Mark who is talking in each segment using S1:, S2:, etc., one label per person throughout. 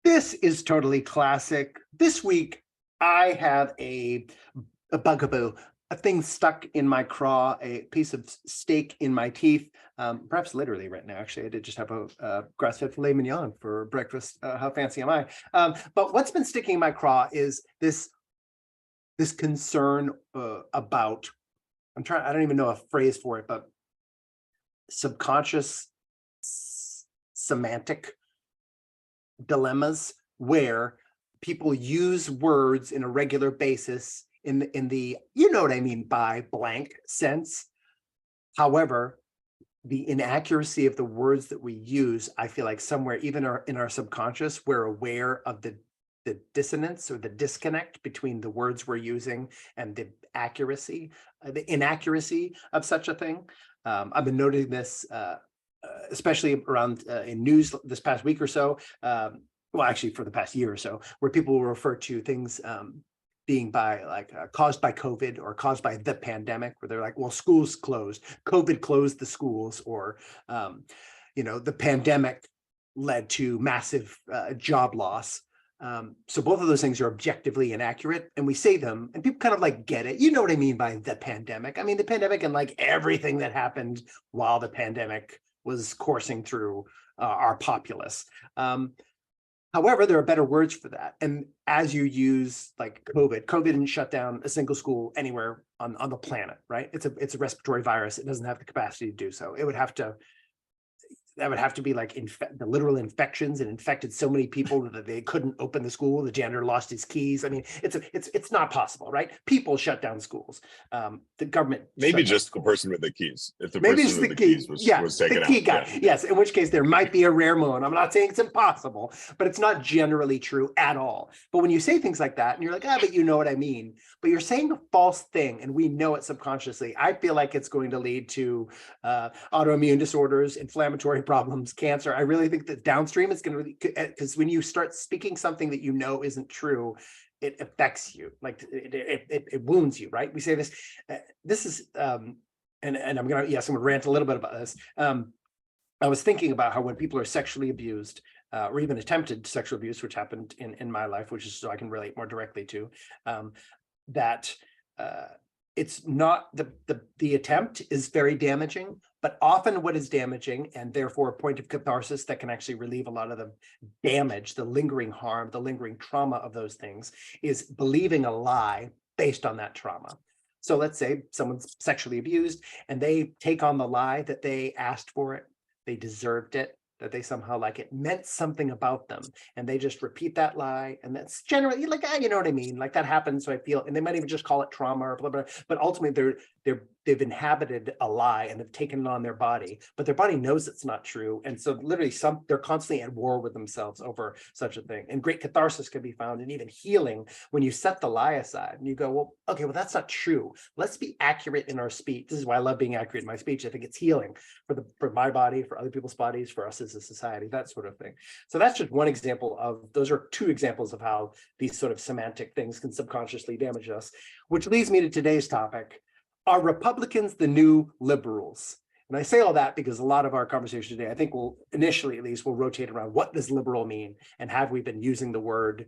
S1: This is totally classic. This week, I have a bugaboo, a thing stuck in my craw, a piece of steak in my teeth, perhaps literally right now. Actually, I did just have a grass-fed filet mignon for breakfast. How fancy am I? But what's been sticking in my craw is this concern about, I don't even know a phrase for it, but subconscious semantic dilemmas where people use words in a regular basis in the you know what I mean by blank sense. However, the inaccuracy of the words that we use, I feel like somewhere even in our subconscious, we're aware of the dissonance or the disconnect between the words we're using and the inaccuracy of such a thing. I've been noting this especially around in news this past week or so, well, actually for the past year or so, where people will refer to things being caused by COVID or caused by the pandemic, where they're like, well, schools closed, COVID closed the schools, or, the pandemic led to massive job loss. So both of those things are objectively inaccurate, and we say them and people kind of like get it. You know what I mean by the pandemic? I mean, the pandemic and like everything that happened while the pandemic was coursing through our populace. However, there are better words for that. And as you use like COVID didn't shut down a single school anywhere on the planet, right? It's a respiratory virus. It doesn't have the capacity to do so. That would have to be like the literal infections, and infected so many people that they couldn't open the school. The janitor lost his keys. I mean, it's not possible, right? People shut down schools. The government
S2: maybe just the person with the keys. If the
S1: maybe
S2: person with the keys was taken
S1: the key
S2: out,
S1: guy. Yeah. Yes, in which case there might be a rare moment. I'm not saying it's impossible, but it's not generally true at all. But when you say things like that, and you're like, but you know what I mean, but you're saying a false thing, and we know it subconsciously. I feel like it's going to lead to autoimmune disorders, inflammatory problems, cancer. I really think that downstream is going to, because when you start speaking something that you know isn't true, it affects you, like it wounds you, right? We say this. This is, and I'm gonna rant a little bit about this. I was thinking about how when people are sexually abused, or even attempted sexual abuse, which happened in my life, which is so I can relate more directly to, that it's not the attempt is very damaging, but often what is damaging, and therefore a point of catharsis that can actually relieve a lot of the damage, the lingering harm, the lingering trauma of those things, is believing a lie based on that trauma. So let's say someone's sexually abused and they take on the lie that they asked for it, they deserved it, that they somehow like it meant something about them, and they just repeat that lie. And that's generally like, you know what I mean? Like that happens. So I feel, and they might even just call it trauma or blah, blah, but ultimately they've inhabited a lie and have taken it on their body, but their body knows it's not true. And so literally they're constantly at war with themselves over such a thing. And great catharsis can be found and even healing when you set the lie aside and you go, well, okay, well, that's not true. Let's be accurate in our speech. This is why I love being accurate in my speech. I think it's healing for my body, for other people's bodies, for us as a society, that sort of thing. So that's just one example of, those are two examples of how these sort of semantic things can subconsciously damage us, which leads me to today's topic. Are Republicans the new liberals? And I say all that because a lot of our conversation today, I think will initially at least will rotate around what does liberal mean, and have we been using the word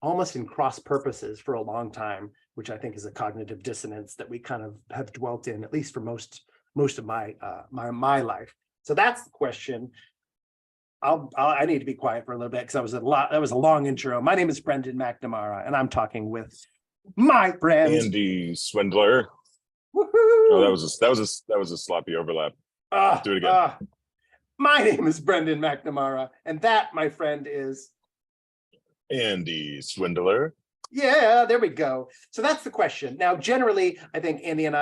S1: almost in cross purposes for a long time, which I think is a cognitive dissonance that we kind of have dwelt in, at least for most of my my life. So that's the question. I need to be quiet for a little bit because that was a long intro. My name is Brendan McNamara, and I'm talking with my friend
S2: Andy Swindler.
S1: Woohoo!
S2: Oh, that was a sloppy overlap. Do it again.
S1: My name is Brendan McNamara, and that, my friend, is
S2: Andy Swindler.
S1: Yeah, there we go. So that's the question. Now, generally, I think Andy and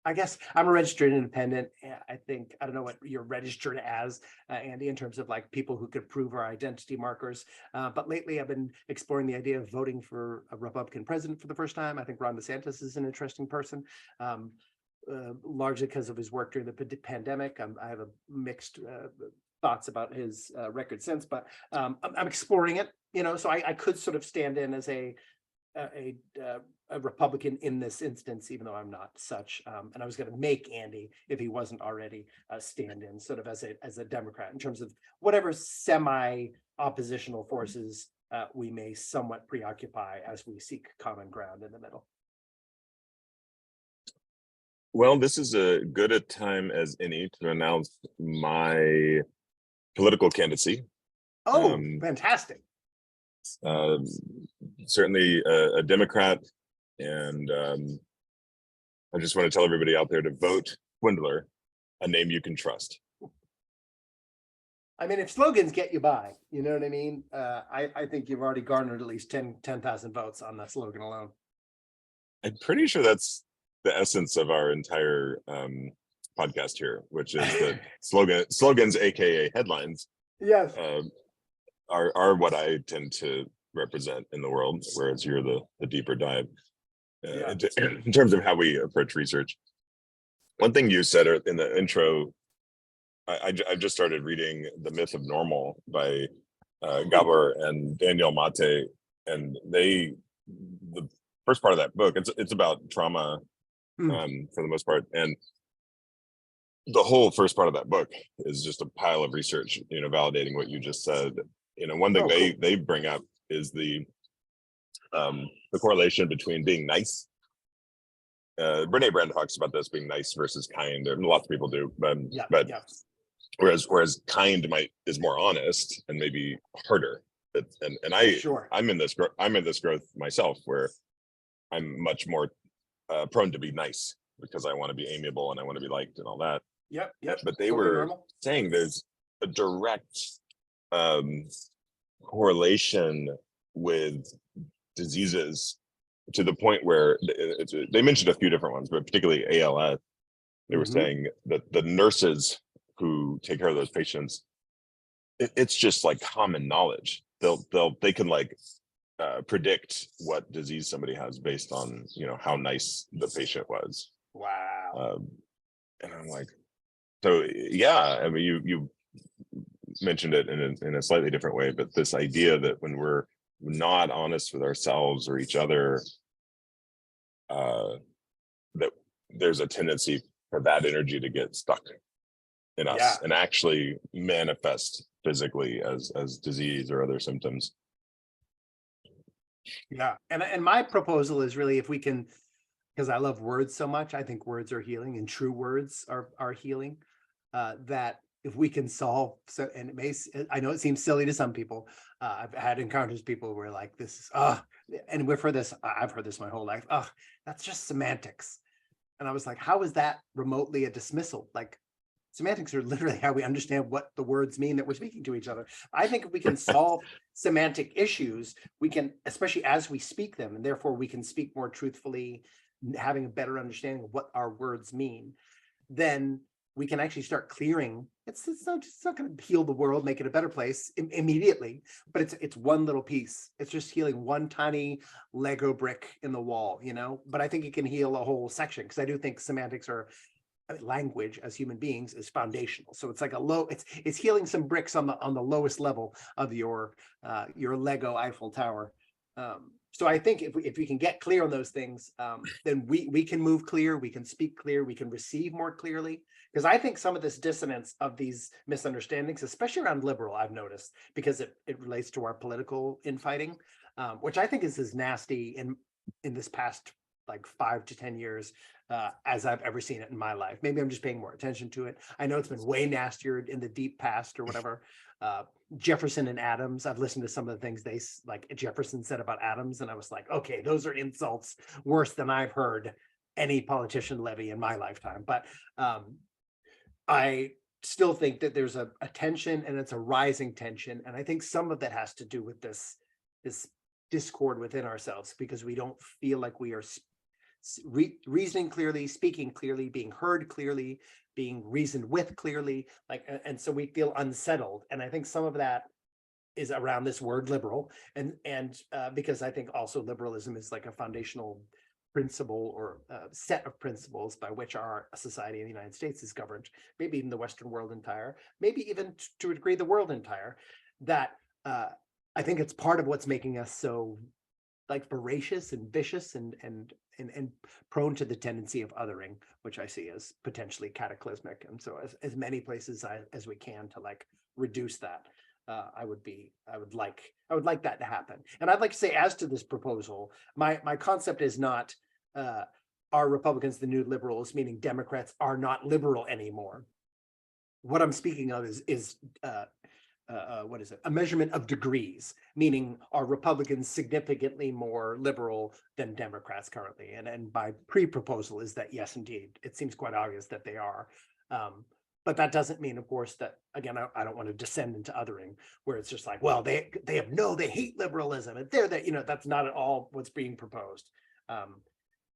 S1: I guess I'm a registered independent. I don't know what you're registered as, Andy, in terms of like people who could prove our identity markers. But lately I've been exploring the idea of voting for a Republican president for the first time. I think Ron DeSantis is an interesting person, largely because of his work during the pandemic. I have a mixed thoughts about his record since, but I'm exploring it, so I could sort of stand in as a a Republican in this instance, even though I'm not such. And I was going to make Andy, if he wasn't already, stand in sort of as a Democrat in terms of whatever semi-oppositional forces we may somewhat preoccupy as we seek common ground in the middle.
S2: Well, this is as good a time as any to announce my political candidacy.
S1: Oh, fantastic.
S2: Certainly a Democrat, and I just want to tell everybody out there to vote Swindler, a name you can trust.
S1: I mean, if slogans get you by, you know what I mean? I think you've already garnered at least 10,000 votes on that slogan alone.
S2: I'm pretty sure that's the essence of our entire podcast here, which is that slogans, aka headlines,
S1: yes,
S2: are what I tend to represent in the world, whereas you're the deeper dive in terms of how we approach research. One thing you said in the intro, I just started reading The Myth of Normal by Gabor and Daniel Mate, and the first part of that book, it's about trauma for the most part, and the whole first part of that book is just a pile of research, validating what you just said. One thing they bring up is the correlation between being nice. Brene Brown talks about this, being nice versus kind. Lots of people do, but whereas kind is more honest and maybe harder. I'm in this growth myself, where I'm much more prone to be nice because I want to be amiable and I want to be liked and all that.
S1: Yep.
S2: But they were saying there's a direct correlation with diseases, to the point where they mentioned a few different ones, but particularly ALS. They were saying that the nurses who take care of those patients, it's just like common knowledge. They can predict what disease somebody has based on how nice the patient was.
S1: Wow.
S2: And I'm like, so yeah, I mean, you mentioned it in a slightly different way, but this idea that when we're not honest with ourselves or each other, that there's a tendency for that energy to get stuck in us and actually manifest physically as disease or other symptoms.
S1: Yeah, and my proposal is really, if we can, because I love words so much, I think words are healing, and true words are healing. That if we can solve, so, and I know it seems silly to some people. I've had encounters with people where like, this is and we've heard this. I've heard this my whole life. That's just semantics. And I was like, how is that remotely a dismissal? Like, semantics are literally how we understand what the words mean that we're speaking to each other. I think if we can solve semantic issues, we can, especially as we speak them, and therefore we can speak more truthfully, having a better understanding of what our words mean, then we can actually start clearing. It's not going to heal the world, make it a better place immediately, but it's one little piece. It's just healing one tiny Lego brick in the wall, but I think it can heal a whole section, because I do think semantics are, language as human beings is foundational. So it's like it's healing some bricks on the lowest level of your Lego Eiffel Tower. So I think if we can get clear on those things, then we can move clear, we can speak clear, we can receive more clearly. Because I think some of this dissonance of these misunderstandings, especially around liberal, I've noticed, because it relates to our political infighting, which I think is as nasty in this past like 5 to 10 years as I've ever seen it in my life. Maybe I'm just paying more attention to it. I know it's been way nastier in the deep past or whatever. Jefferson and Adams, I've listened to some of the things Jefferson said about Adams, and I was like, okay, those are insults worse than I've heard any politician levy in my lifetime. But I still think that there's a tension, and it's a rising tension. And I think some of that has to do with this discord within ourselves, because we don't feel like we are reasoning clearly, speaking clearly, being heard clearly, being reasoned with clearly, and so we feel unsettled. And I think some of that is around this word liberal, and because I think also liberalism is like a foundational principle or set of principles by which our society in the United States is governed, maybe even the Western world entire, maybe even to a degree the world entire, that I think it's part of what's making us so like voracious and vicious and prone to the tendency of othering, which I see as potentially cataclysmic. And so as many places as we can to like reduce that, I would like that to happen. And I'd like to say, as to this proposal, my concept is not are Republicans the new liberals, meaning Democrats are not liberal anymore. What I'm speaking of is what is it? A measurement of degrees, meaning are Republicans significantly more liberal than Democrats currently? And my pre-proposal is that yes, indeed, it seems quite obvious that they are. But that doesn't mean, of course, that, again, I don't want to descend into othering, where it's just like, well, they hate liberalism, and that's not at all what's being proposed.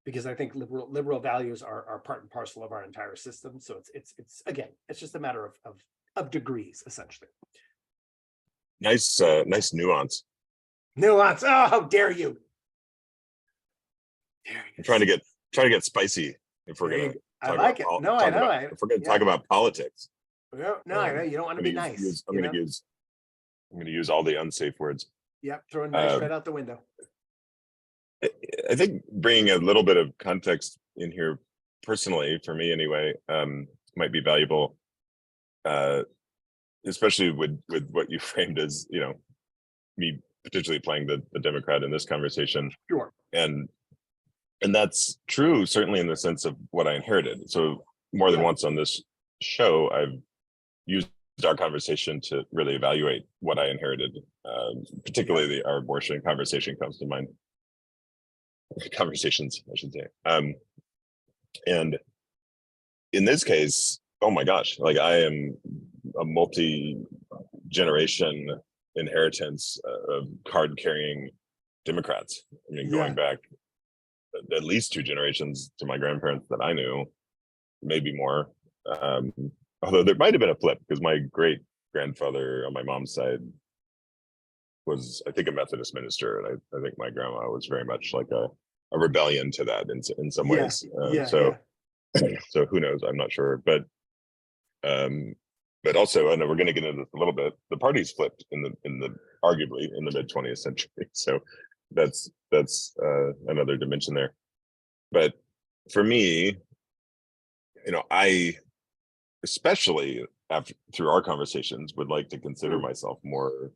S1: Because I think liberal values are part and parcel of our entire system. So it's again, it's just a matter of degrees, essentially.
S2: Nice nuance.
S1: Nuance. Oh, how dare you!
S2: I'm trying to get spicy if we're gonna.
S1: I like it. No, I know.
S2: If we're gonna talk about politics.
S1: No, I know you don't want to be nice.
S2: I'm gonna use all the unsafe words.
S1: Yep, throwing nice right out the window.
S2: I think bringing a little bit of context in here, personally, for me anyway, might be valuable. Especially with what you framed as, me potentially playing the Democrat in this conversation.
S1: Sure.
S2: And that's true, certainly in the sense of what I inherited. So more than once on this show, I've used our conversation to really evaluate what I inherited. Particularly our abortion conversation comes to mind. Conversations, I should say. And in this case, oh my gosh, like I am a multi-generation inheritance of card-carrying Democrats. I mean, going back at least 2 generations to my grandparents that I knew, maybe more. Although there might have been a flip, because my great grandfather on my mom's side was, I think, a Methodist minister, and I think my grandma was very much like a rebellion to that in some ways. So who knows? I'm not sure, but also, I know we're going to get into this a little bit. The party's flipped in the arguably in the mid 20th century, so that's another dimension there. But for me, I, especially through our conversations, would like to consider myself more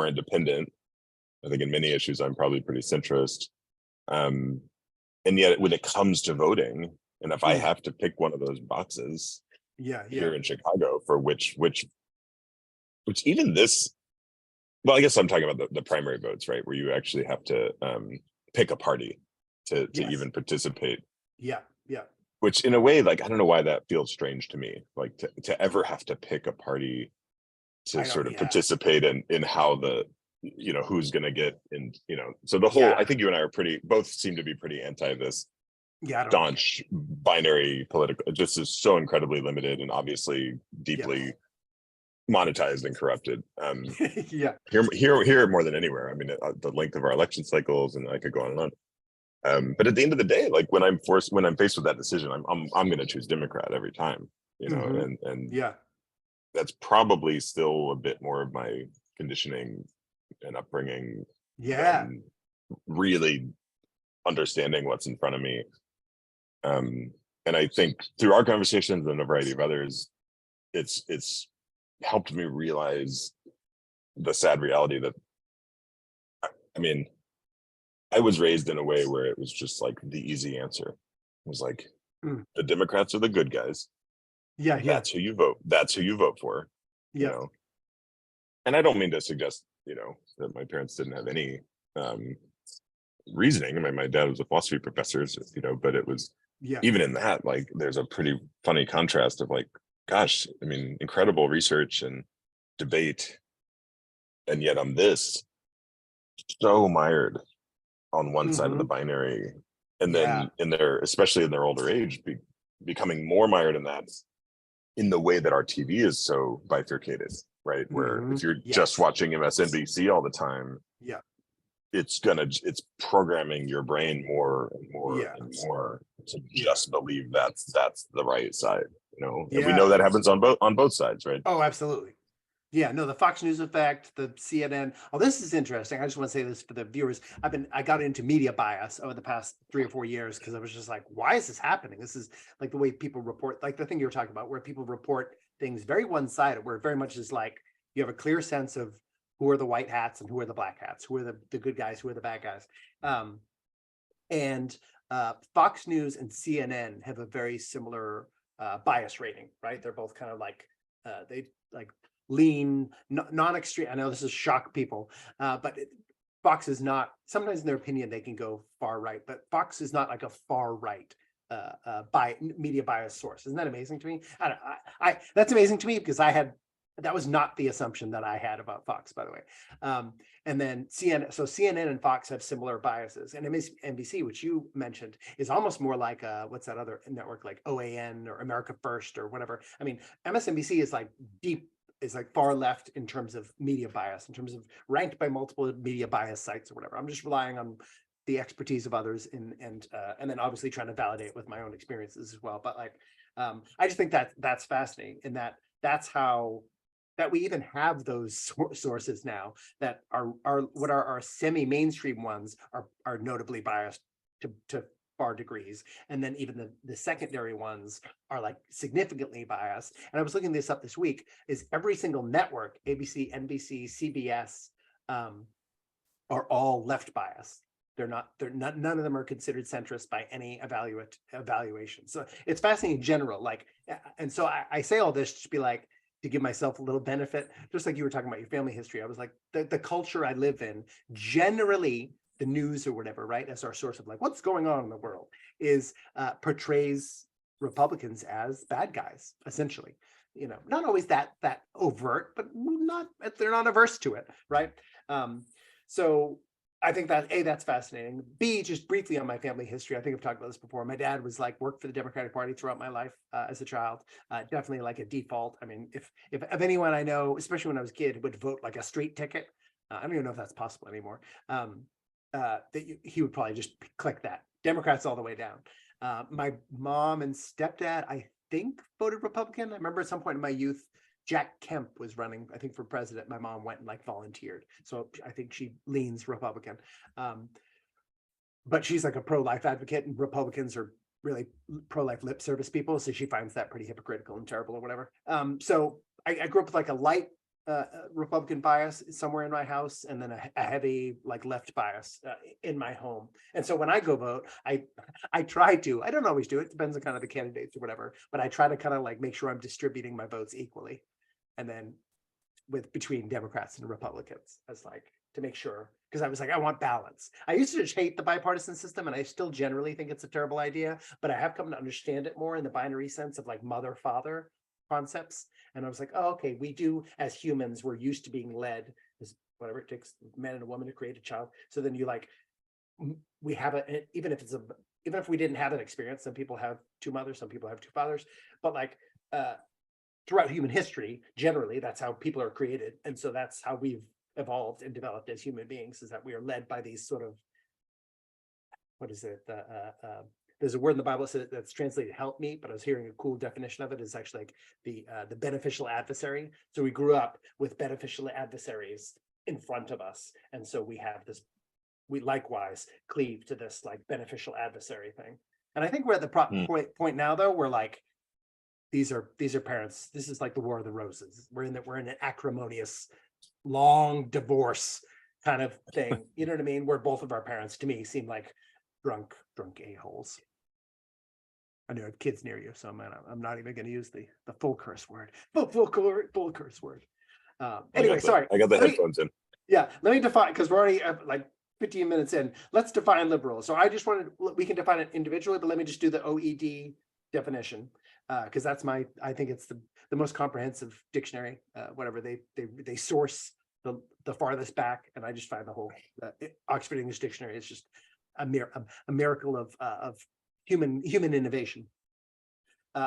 S2: independent. I think in many issues I'm probably pretty centrist, and yet when it comes to voting, and if I have to pick one of those boxes, here in Chicago, for which even this, well, I guess I'm talking about the primary votes, right, where you actually have to pick a party to even participate. Which in a way, like, I don't know why that feels strange to me, like to ever have to pick a party to sort of participate in how the, who's going to get in, so the whole, I think you and I are both seem to be pretty anti this staunch binary political. This is so incredibly limited and obviously deeply monetized and corrupted. Here more than anywhere. I mean, the length of our election cycles, and I could go on and on. But at the end of the day, like when I'm faced with that decision, I'm going to choose Democrat every time, and that's probably still a bit more of my conditioning and upbringing. Really understanding what's in front of me. And I think through our conversations and a variety of others, it's helped me realize the sad reality that, I mean, I was raised in a way where it was just like the easy answer. It was like, the Democrats are the good guys. That's who you vote. That's who you vote for. And I don't mean to suggest, that my parents didn't have any reasoning. I mean, my dad was a philosophy professor, but it was even in that, like, there's a pretty funny contrast of like, gosh, I mean, incredible research and debate, and yet I'm so mired on one side of the binary, and then especially in their older age, becoming more mired in that, in the way that our TV is so bifurcated, right? Where if you're just watching MSNBC all the time, it's programming your brain more and more and more to just believe that's the right side, and we know that happens on both sides, right?
S1: Oh, absolutely. Yeah, no, the Fox News effect, the CNN. Oh, this is interesting. I just want to say this for the viewers. I got into media bias over the past 3 or 4 years because I was just like, why is this happening? This is like the way people report, like the thing you were talking about, where people report things very one-sided, where it very much is like you have a clear sense of who are the white hats and who are the black hats, who are the good guys, who are the bad guys. Um, and Fox News and CNN have a very similar bias rating, right? They're both kind of like they like lean non-extreme. I know this is shock people, but Fox is not. Sometimes in their opinion they can go far right, but Fox is not like a far right by media bias source. Isn't that amazing to me? I that's amazing to me because that was not the assumption that I had about Fox, by the way. And then CNN and Fox have similar biases, and NBC, which you mentioned, is almost more like what's that other network, like OAN or America First or whatever. I mean, MSNBC is like far left in terms of media bias, in terms of ranked by multiple media bias sites or whatever. I'm just relying on the expertise of others and then obviously trying to validate it with my own experiences as well. But like, I just think that's fascinating, in that's how that we even have those sources now that are what are our semi-mainstream ones are notably biased to far degrees, and then even the secondary ones are like significantly biased. And I was looking this up this week, is every single network, ABC, NBC, CBS, are all left biased. They're not, none of them are considered centrist by any evaluation. So it's fascinating in general. Like, and so I say all this to be like, to give myself a little benefit, just like you were talking about your family history. I was like, the culture I live in, generally the news or whatever, right, as our source of like what's going on in the world, is portrays Republicans as bad guys, essentially. You know, not always that overt, but they're not averse to it, right? So I think that that's fascinating. B, just briefly on my family history, I think I've talked about this before. My dad was like worked for the Democratic Party throughout my life as a child. Definitely like a default. I mean, if anyone I know, especially when I was a kid, would vote like a straight ticket, I don't even know if that's possible anymore. He would probably just click that. Democrats all the way down. My mom and stepdad, I think, voted Republican. I remember at some point in my youth, Jack Kemp was running, I think, for president. My mom went and like volunteered. So I think she leans Republican. But she's like a pro-life advocate, and Republicans are really pro-life lip service people. So she finds that pretty hypocritical and terrible or whatever. So I grew up with like a light Republican bias somewhere in my house, and then a heavy like left bias in my home. And so when I go vote, I try to, I don't always do it, depends on kind of the candidates or whatever, but I try to kind of like make sure I'm distributing my votes equally. And then between Democrats and Republicans, as like to make sure, because I was like, I want balance. I used to just hate the bipartisan system, and I still generally think it's a terrible idea, but I have come to understand it more in the binary sense of like mother-father concepts. And I was like, oh, okay, we do, as humans, we're used to being led as whatever it takes, a man and a woman to create a child. So then you like, we have even if we didn't have an experience, some people have two mothers, some people have two fathers, but like throughout human history, generally, that's how people are created. And so that's how we've evolved and developed as human beings, is that we are led by these sort of, what is it? There's a word in the Bible that's translated help me, but I was hearing a cool definition of it. Is actually like the beneficial adversary. So we grew up with beneficial adversaries in front of us. And so we have this, we likewise cleave to this like beneficial adversary thing. And I think we're at the point now, though, where like, these are parents. This is like the War of the Roses. We're in an acrimonious, long divorce kind of thing. You know what I mean? Where both of our parents, to me, seem like drunk a-holes. I know I have kids near you, so I'm not even going to use the full curse word. Full curse word. Anyway, sorry.
S2: I got the headphones in.
S1: Yeah, let me define, because we're already like 15 minutes in. Let's define liberal. So we can define it individually, but let me just do the OED definition. Because that's I think it's the most comprehensive dictionary, whatever they source the farthest back, and I just find the whole Oxford English Dictionary is just a miracle of human innovation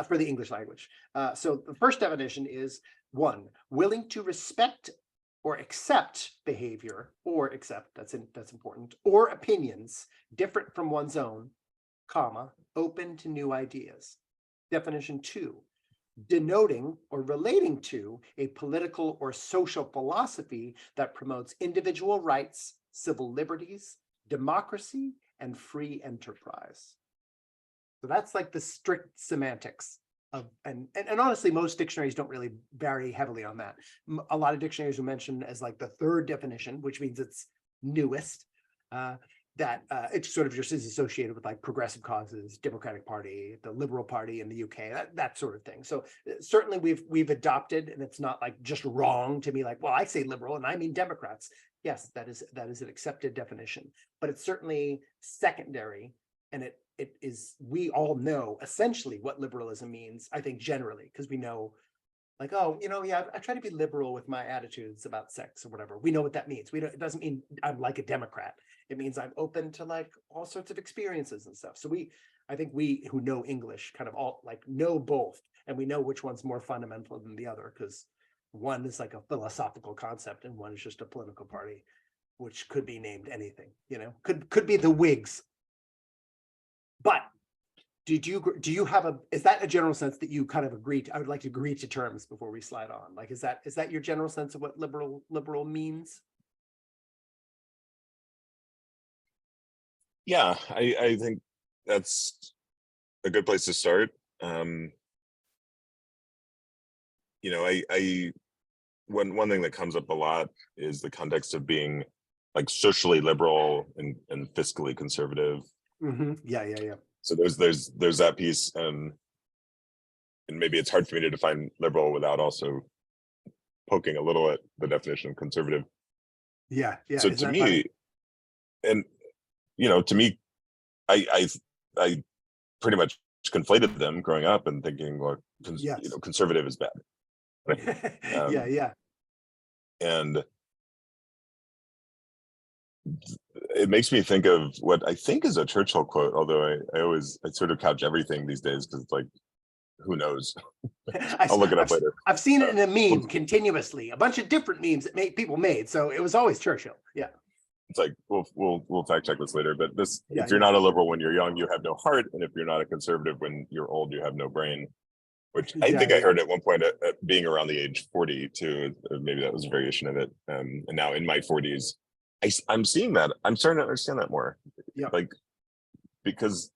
S1: for the English language. So the first definition is 1, willing to respect or accept behavior, or accept, that's important, or opinions different from one's own, comma, open to new ideas. Definition 2, denoting or relating to a political or social philosophy that promotes individual rights, civil liberties, democracy, and free enterprise. So that's like the strict semantics of, and honestly, most dictionaries don't really vary heavily on that. A lot of dictionaries will mention as like the third definition, which means it's newest, that it sort of just is associated with like progressive causes, Democratic Party, the Liberal Party in the UK, that sort of thing. So certainly we've adopted, and it's not like just wrong to be like, well, I say liberal and I mean Democrats. Yes, that is an accepted definition, but it's certainly secondary, and it is, we all know essentially what liberalism means, I think, generally, because we know, like, oh, yeah, I try to be liberal with my attitudes about sex or whatever. We know what that means. It doesn't mean I'm like a Democrat. It means I'm open to like all sorts of experiences and stuff. So I think we who know English kind of all like know both, and we know which one's more fundamental than the other, because one is like a philosophical concept and one is just a political party, which could be named anything, could be the Whigs. But do you have is that a general sense that you kind of agree to? I would like to agree to terms before we slide on. Like, is that your general sense of what liberal means?
S2: Yeah, I think that's a good place to start. One thing that comes up a lot is the context of being like socially liberal and fiscally conservative.
S1: Mm-hmm. Yeah.
S2: So there's that piece, and maybe it's hard for me to define liberal without also poking a little at the definition of conservative.
S1: Yeah.
S2: So to me, and to me, I pretty much conflated them growing up and thinking, well, conservative is bad. Right?
S1: Yeah.
S2: And it makes me think of what I think is a Churchill quote, although I sort of couch everything these days because it's like, who knows? I'll look it up later.
S1: I've seen it in a meme continuously, a bunch of different memes that people made. So it was always Churchill. Yeah.
S2: It's like, we'll fact check this later, but if you're not a liberal when you're young, you have no heart. And if you're not a conservative when you're old, you have no brain, which I think I heard at one point at being around the age 40 too. Maybe that was a variation of it. And now in my 40s, I'm seeing that. I'm starting to understand that more.
S1: Yeah.
S2: Like, because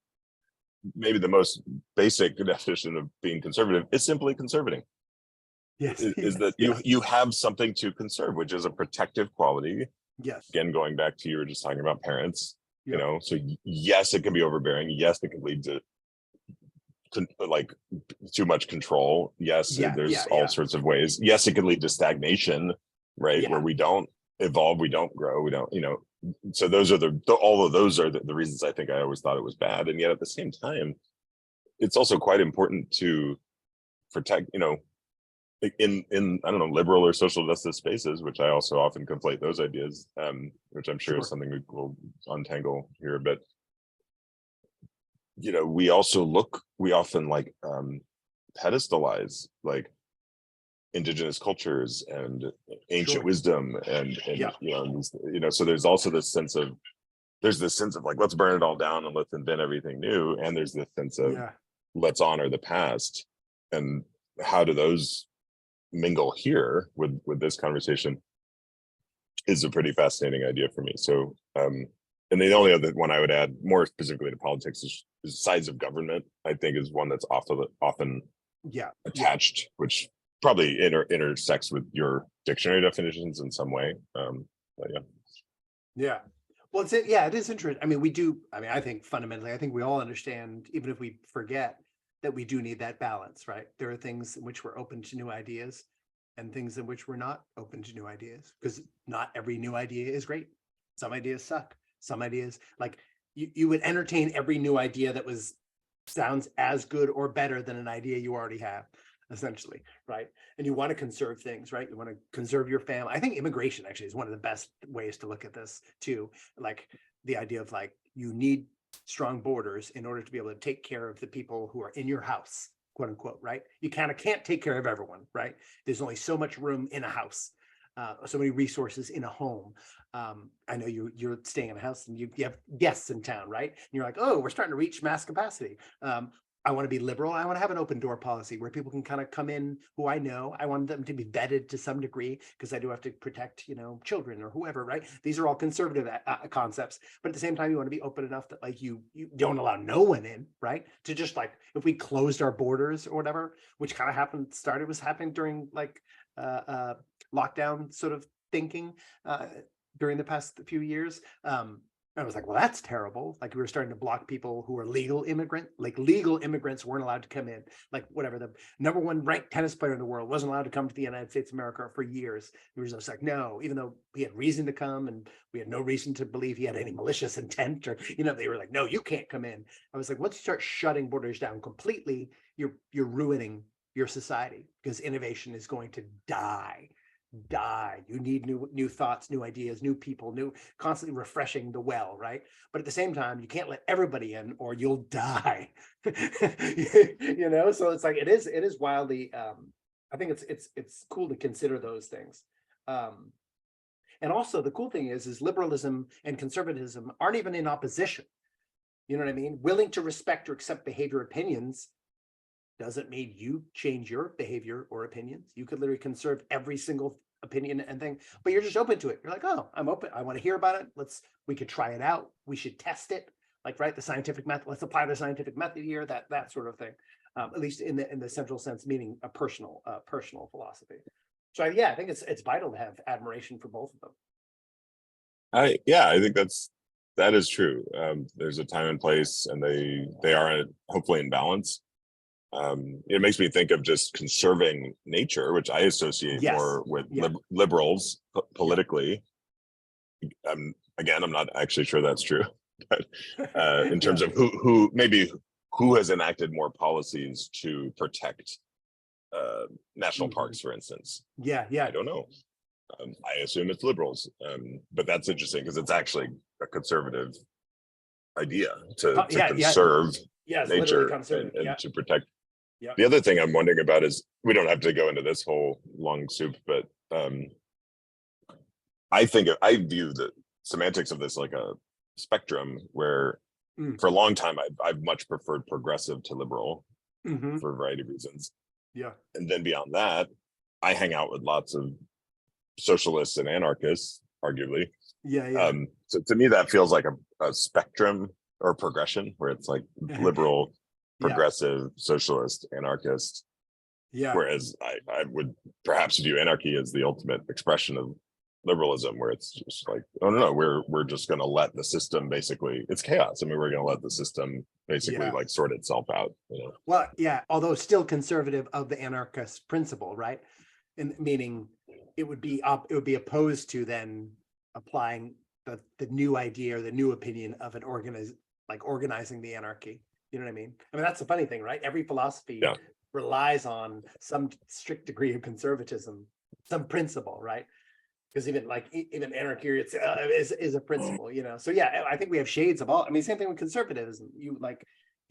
S2: maybe the most basic definition of being conservative is simply conserving.
S1: Yes.
S2: Is that you have something to conserve, which is a protective quality.
S1: Yes.
S2: Again, going back to you were just talking about parents, so yes, it can be overbearing. Yes, it can lead to like too much control. Yes, there's all sorts of ways. Yes, it can lead to stagnation, right? Where we don't evolve, we don't grow, we don't, so those are all of those are the reasons I think I always thought it was bad. And yet at the same time, it's also quite important to protect, in I don't know, liberal or social justice spaces, which I also often conflate those ideas, which I'm sure is something we will untangle here. But we often like pedestalize like indigenous cultures and ancient wisdom and so there's also this sense of like, let's burn it all down and let's invent everything new, and there's this sense of let's honor the past. And how do those mingle here with this conversation is a pretty fascinating idea for me. So and the only other one I would add more specifically to politics is size of government. I think is one that's often attached, which probably intersects with your dictionary definitions in some way. But
S1: yeah. Well, it is interesting. I mean, I think fundamentally, I think we all understand, even if we forget, that we do need that balance, right? There are things in which we're open to new ideas and things in which we're not open to new ideas, because not every new idea is great. Some ideas suck. Some ideas, like you would entertain every new idea that sounds as good or better than an idea you already have, essentially, right? And you want to conserve things, right? You want to conserve your family. I think immigration actually is one of the best ways to look at this too. Like the idea of like, you need strong borders in order to be able to take care of the people who are in your house, quote unquote, right? You kind of can't take care of everyone, right? There's only so much room in a house, so many resources in a home. I know you're staying in a house and you have guests in town, right? And you're like, oh, we're starting to reach mass capacity. I want to be liberal. I want to have an open door policy where people can kind of come in who I know. I want them to be vetted to some degree because I do have to protect, children or whoever, right? These are all conservative concepts. But at the same time, you want to be open enough that like you don't allow no one in, right? To just like, if we closed our borders or whatever, which kind of was happening during like lockdown sort of thinking during the past few years. I was like, well, that's terrible. Like we were starting to block people who are legal immigrants weren't allowed to come in. Like whatever, the number one ranked tennis player in the world wasn't allowed to come to the United States of America for years. He was just like, no, even though he had reason to come and we had no reason to believe he had any malicious intent or, they were like, no, you can't come in. I was like, once you start shutting borders down completely, you're ruining your society because innovation is going to die. You need new thoughts, new ideas, new people, constantly refreshing the well, right? But at the same time, you can't let everybody in or you'll die. So it's like it is wildly I think it's cool to consider those things. And also the cool thing is liberalism and conservatism aren't even in opposition. You know what I mean? Willing to respect or accept behavior opinions doesn't mean you change your behavior or opinions. You could literally conserve every single opinion and thing, but you're just open to it. You're like, oh, I'm open. I want to hear about it. We could try it out. We should test it. Like, right, the scientific method. Let's apply the scientific method here. That sort of thing. At least in the central sense, meaning a personal philosophy. So I think it's vital to have admiration for both of them.
S2: I think that is true. There's a time and place, and they are hopefully in balance. It makes me think of just conserving nature, which I associate more with liberals politically. Again, I'm not actually sure that's true, but in terms of who has enacted more policies to protect national parks, for instance. I don't know. I assume it's liberals, but that's interesting because it's actually a conservative idea to conserve nature and to protect. The other thing I'm wondering about is, we don't have to go into this whole long soup, but I view the semantics of this like a spectrum where for a long time I've much preferred progressive to liberal for a variety of reasons. And then beyond that, I hang out with lots of socialists and anarchists, arguably. So to me, that feels like a spectrum or progression where it's like liberal, progressive, socialist, anarchist. Whereas I would perhaps view anarchy as the ultimate expression of liberalism, where it's just like, oh no, we're just going to let the system, basically, it's chaos. I mean, we're going to let the system basically like sort itself out.
S1: Well, although still conservative of the anarchist principle, right? And meaning it would be opposed to then applying the new idea or the new opinion of an organizing the anarchy. You know what I mean? I mean, that's the funny thing, right? Every philosophy relies on some strict degree of conservatism, some principle, right? Because even anarchy is a principle, So I think we have shades of all. I mean, same thing with conservatism. You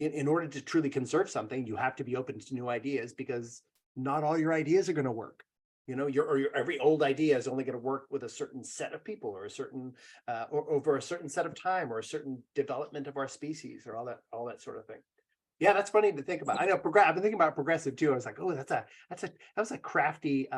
S1: in order to truly conserve something, you have to be open to new ideas because not all your ideas are going to work. Your every old idea is only going to work with a certain set of people or a certain or over a certain set of time or a certain development of our species or all that sort of thing. Yeah, that's funny to think about. I know I've been thinking about progressive too. I was like, oh, that was a crafty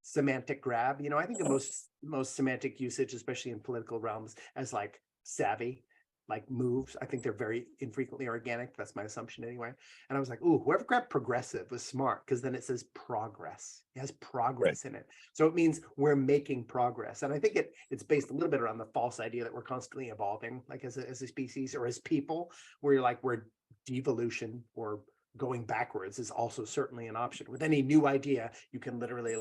S1: semantic grab. I think of most semantic usage, especially in political realms, as like savvy, like moves. I think they're very infrequently organic. That's my assumption anyway. And I was like, ooh, whoever grabbed progressive was smart because then it says progress. It has progress in it. So it means we're making progress. And I think it's based a little bit around the false idea that we're constantly evolving, like as a species or as people, where we're devolution or going backwards is also certainly an option. With any new idea, you can literally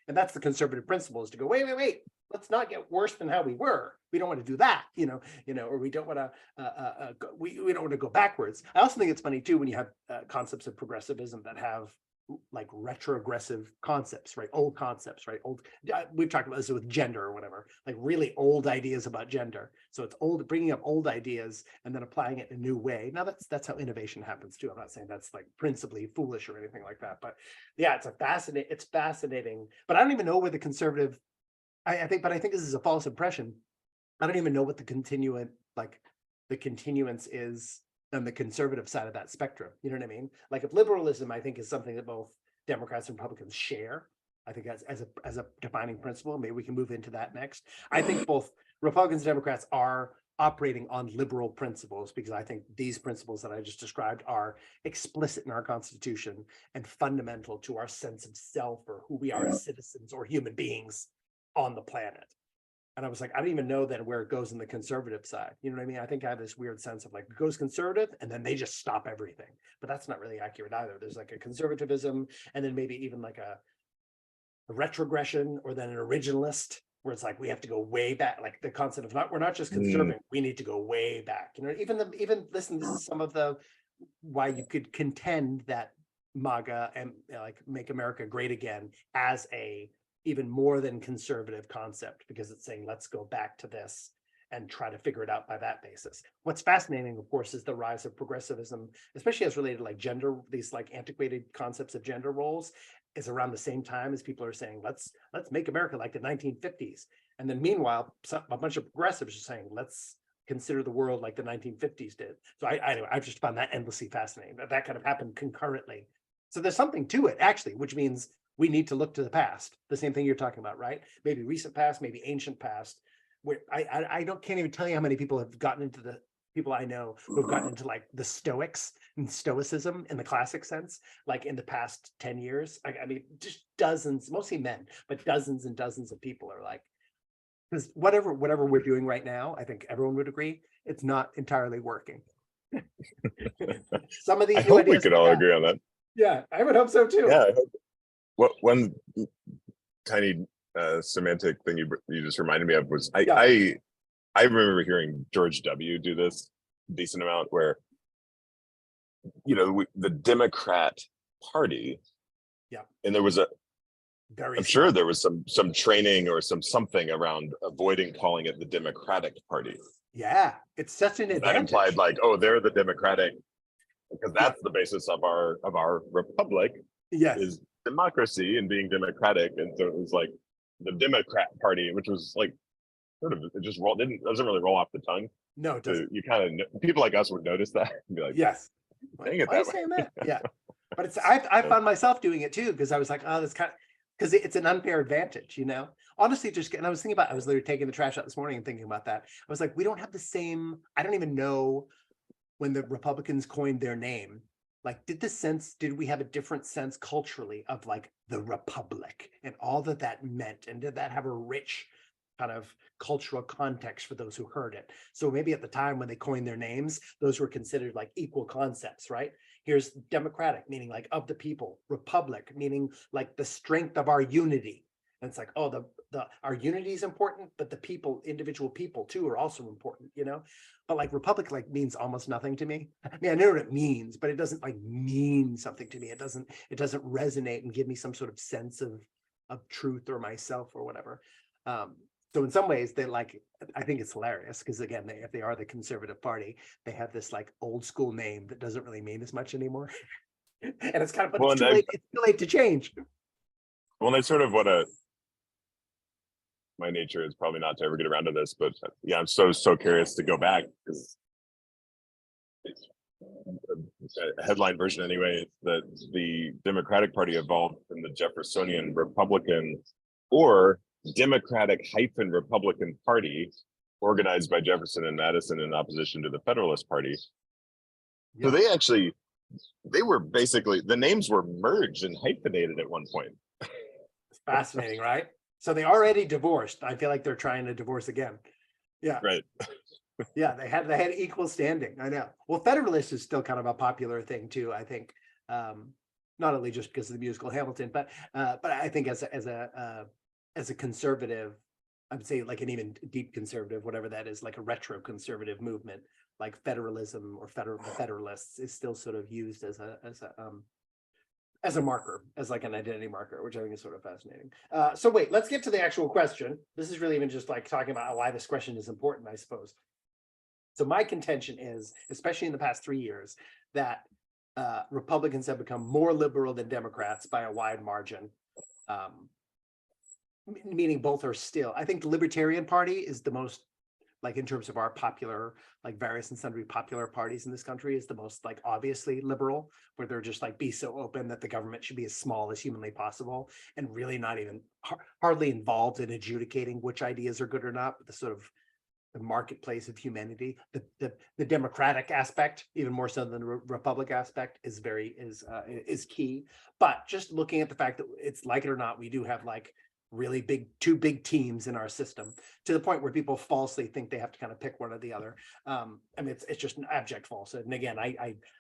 S1: and that's the conservative principle, is to go, wait, let's not get worse than how we were. We don't want to do that, or we don't want to, we don't want to go backwards. I also think it's funny too, when you have concepts of progressivism that have like retrogressive concepts, right? Old concepts, right? We've talked about this with gender or whatever, like really old ideas about gender. So it's bringing up old ideas and then applying it in a new way. Now that's how innovation happens too. I'm not saying that's like principally foolish or anything like that, but it's fascinating. But I don't even know where the conservative, I think this is a false impression. I don't even know what the continuance is on the conservative side of that spectrum. You know what I mean? Like if liberalism, I think, is something that both Democrats and Republicans share. I think as a defining principle. Maybe we can move into that next. I think both Republicans and Democrats are operating on liberal principles, because I think these principles that I just described are explicit in our Constitution and fundamental to our sense of self, or who we are as citizens or human beings on the planet. And I was like, I don't even know then where it goes in the conservative side. You know what I mean? I think I have this weird sense of like, it goes conservative and then they just stop everything. But that's not really accurate either. There's like a conservatism, and then maybe even like a retrogression, or then an originalist, where it's like we have to go way back, like the concept of we're not just conserving, we need to go way back. You know, even listen, this is some of the why you could contend that MAGA and like Make America Great Again as a even more than conservative concept, because it's saying let's go back to this and try to figure it out by that basis. What's fascinating, of course, is the rise of progressivism, especially as related to like gender, these like antiquated concepts of gender roles, is around the same time as people are saying, let's make America like the 1950s. And then meanwhile, a bunch of progressives are saying, let's consider the world like the 1950s did. So anyway, I just found that endlessly fascinating, that kind of happened concurrently. So there's something to it, actually, which means we need to look to the past. The same thing you're talking about, right? Maybe recent past, maybe ancient past, where I can't even tell you how many people have gotten into the people I know who have gotten into like the Stoics and Stoicism in the classic sense, like in the past 10 years. I mean, just dozens, mostly men, but dozens and dozens of people are like, because whatever we're doing right now, I think everyone would agree, it's not entirely working. Some of these
S2: I hope we could all agree on that.
S1: Yeah, I would hope so too.
S2: Yeah, I hope. What one tiny semantic thing you just reminded me of was I remember hearing George W. do this decent amount, where the Democrat Party, and there was I'm sure there was some training or something around avoiding calling it the Democratic Party.
S1: Yeah, it's such an advantage.
S2: That implied like, oh, they're the Democratic, because that's the basis of our republic.
S1: Yes.
S2: Is democracy and being democratic. And so it was like the Democrat Party, which was like sort of, it just doesn't really roll off the tongue.
S1: No, it doesn't.
S2: So you kind of, people like us would notice that and be like,
S1: yes,
S2: dang it,
S1: why are you saying that? Yeah, but it's I found myself doing it too, because I was like, oh, this kind of, because it's an unfair advantage, honestly. And I was thinking about, I was literally taking the trash out this morning and thinking about that. I was like, we don't have the same, I don't even know when the Republicans coined their name, like, did we have a different sense culturally of like the Republic and all that meant? And did that have a rich kind of cultural context for those who heard it? So maybe at the time when they coined their names, those were considered like equal concepts, right? Here's democratic, meaning like of the people, republic, meaning like the strength of our unity. And it's like, oh, our unity is important, but the people, individual people too, are also important, But like republic like means almost nothing to me. I mean, I know what it means, but it doesn't like mean something to me. It doesn't resonate and give me some sort of sense of truth or myself or whatever. So in some ways, I think it's hilarious, because again, if they are the conservative party, they have this like old school name that doesn't really mean as much anymore. And it's kind of, but it's too late to change.
S2: Well, they sort of my nature is probably not to ever get around to this, but yeah, I'm so curious to go back, because a headline version anyway, that the Democratic Party evolved from the Jeffersonian Republican or Democratic-Republican Party, organized by Jefferson and Madison in opposition to the Federalist Party. So they were basically, the names were merged and hyphenated at one point.
S1: It's fascinating, right? So they already divorced. I feel like they're trying to divorce again. Yeah.
S2: Right.
S1: Yeah, they had equal standing. I know. Well, Federalist is still kind of a popular thing too, I think. Not only just because of the musical Hamilton, but I think as a conservative, I would say like an even deep conservative, whatever that is, like a retro conservative movement, like federalism or the Federalists is still sort of used as a marker, as like an identity marker, which I think is sort of fascinating. So wait, let's get to the actual question. This is really even just like talking about why this question is important, I suppose. So my contention is, especially in the past 3 years, that Republicans have become more liberal than Democrats by a wide margin. Meaning both are still, I think the Libertarian Party is the most like in terms of our popular, like various and sundry popular parties in this country, is the most like obviously liberal, where they're just like be so open that the government should be as small as humanly possible and really not even hardly involved in adjudicating which ideas are good or not, but the sort of the marketplace of humanity. The democratic aspect, even more so than the republic aspect, is key. But just looking at the fact that it's, like it or not, we do have like really two big teams in our system, to the point where people falsely think they have to kind of pick one or the other. I mean, it's just an abject falsehood. And again,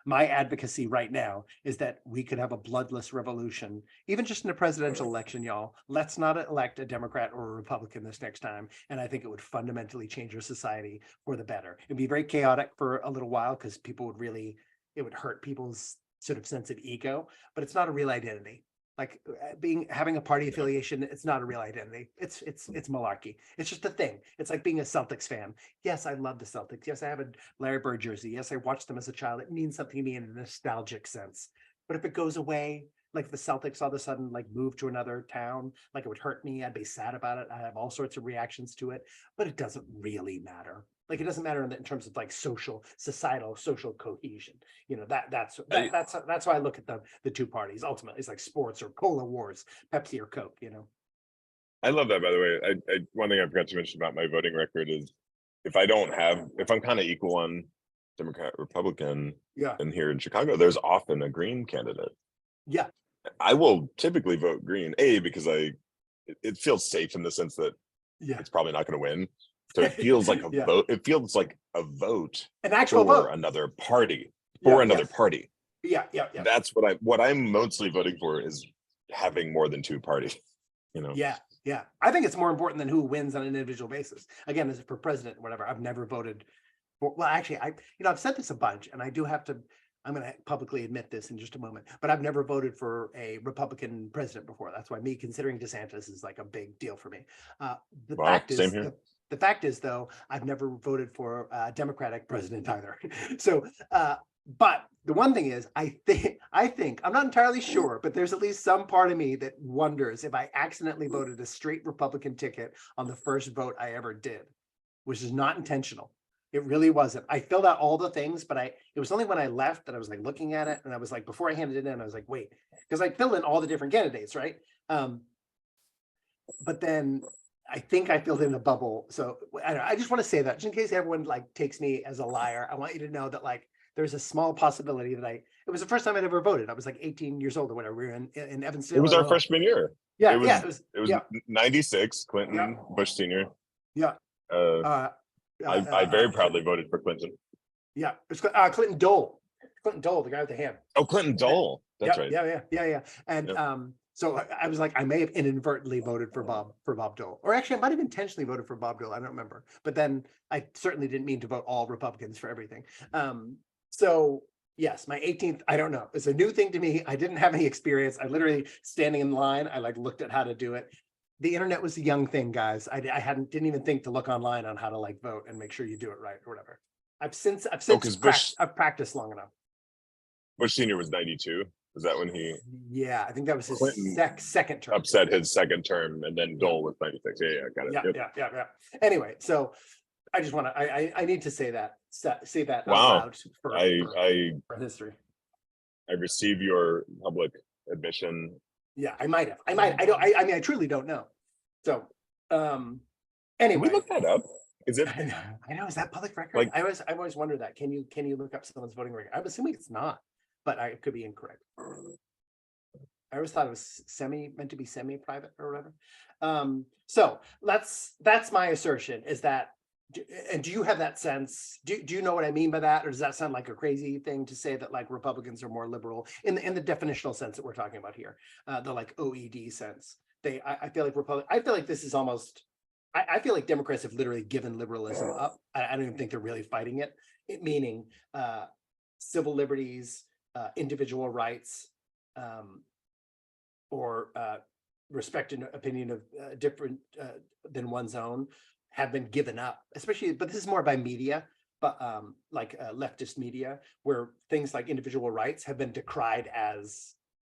S1: my advocacy right now is that we could have a bloodless revolution, even just in a presidential election, y'all. Let's not elect a Democrat or a Republican this next time. And I think it would fundamentally change our society for the better. It'd be very chaotic for a little while, because it would hurt people's sort of sense of ego, but it's not a real identity. Like having a party affiliation, it's not a real identity. It's malarkey. It's just a thing. It's like being a Celtics fan. Yes, I love the Celtics. Yes, I have a Larry Bird jersey. Yes, I watched them as a child. It means something to me in a nostalgic sense. But if it goes away, like if the Celtics all of a sudden like move to another town, like it would hurt me. I'd be sad about it. I have all sorts of reactions to it, but it doesn't really matter. Like it doesn't matter in terms of like societal cohesion. You know, that's why I look at the two parties. Ultimately, it's like sports or cola wars, Pepsi or Coke. You know.
S2: I love that, by the way. One thing I forgot to mention about my voting record is if I'm kind of equal on Democrat, Republican,
S1: Yeah.
S2: and here in Chicago, there's often a Green candidate.
S1: Yeah.
S2: I will typically vote Green, because it feels safe in the sense that it's probably not going to win. So it feels like a vote. It feels like a vote,
S1: an actual
S2: for
S1: vote,
S2: another party, party.
S1: Yeah.
S2: That's what I'm mostly voting for, is having more than two parties. You know.
S1: Yeah. I think it's more important than who wins on an individual basis. Again, as for president or whatever, I've never voted for. Well, actually, I've said this a bunch, and I do have to. I'm going to publicly admit this in just a moment, but I've never voted for a Republican president before. That's why me considering DeSantis is like a big deal for me. The fact is, though, I've never voted for a Democratic president either. So, but the one thing is, I think I'm not entirely sure, but there's at least some part of me that wonders if I accidentally voted a straight Republican ticket on the first vote I ever did, which is not intentional. It really wasn't. I filled out all the things, but it was only when I left that I was like looking at it, and I was like, before I handed it in, I was like, wait, because I filled in all the different candidates, right? But then I think I filled in a bubble. So I just want to say that, just in case everyone like takes me as a liar, I want you to know that like there's a small possibility that it was the first time I'd ever voted. I was like 18 years old or whatever. We were in Evansville.
S2: It was our freshman year.
S1: Yeah,
S2: it was 96, Clinton, Bush Senior.
S1: Yeah.
S2: I very proudly voted for Clinton.
S1: Yeah, it's Clinton Dole. Clinton Dole, the guy with the hand.
S2: Oh, Clinton Dole. That's right.
S1: Yeah. And so I was like, I may have inadvertently voted for Bob Dole, or actually, I might have intentionally voted for Bob Dole. I don't remember. But then I certainly didn't mean to vote all Republicans for everything. So yes, my 18th. I don't know. It's a new thing to me. I didn't have any experience. I literally standing in line. I like looked at how to do it. The internet was a young thing, guys. I didn't even think to look online on how to like vote and make sure you do it right or whatever. I've practiced long enough.
S2: Bush Senior was 92. Was that when he?
S1: Yeah, I think that was his second term.
S2: Upset his second term, and then Dole was 96. Yeah, got it.
S1: Yeah. Anyway, so I just want to. I need to say that. Say that.
S2: Wow.
S1: Out loud for history.
S2: I receive your public admission.
S1: Yeah, I might have. I don't. I mean, I truly don't know. So, anyway,
S2: can we look that up? Is it?
S1: I know. Is that public record?
S2: Like,
S1: I've always wondered that. Can you look up someone's voting record? I'm assuming it's not, but I could be incorrect. I always thought it was meant to be semi-private or whatever. So that's my assertion. Is that, and do you have that sense? Do you know what I mean by that, or does that sound like a crazy thing to say that like Republicans are more liberal in the definitional sense that we're talking about here, the like OED sense? I feel like this is almost. I feel like Democrats have literally given liberalism up. I don't even think they're really fighting it. Meaning civil liberties, individual rights, or respect and opinion of different than one's own have been given up, especially, but this is more by media, but leftist media, where things like individual rights have been decried as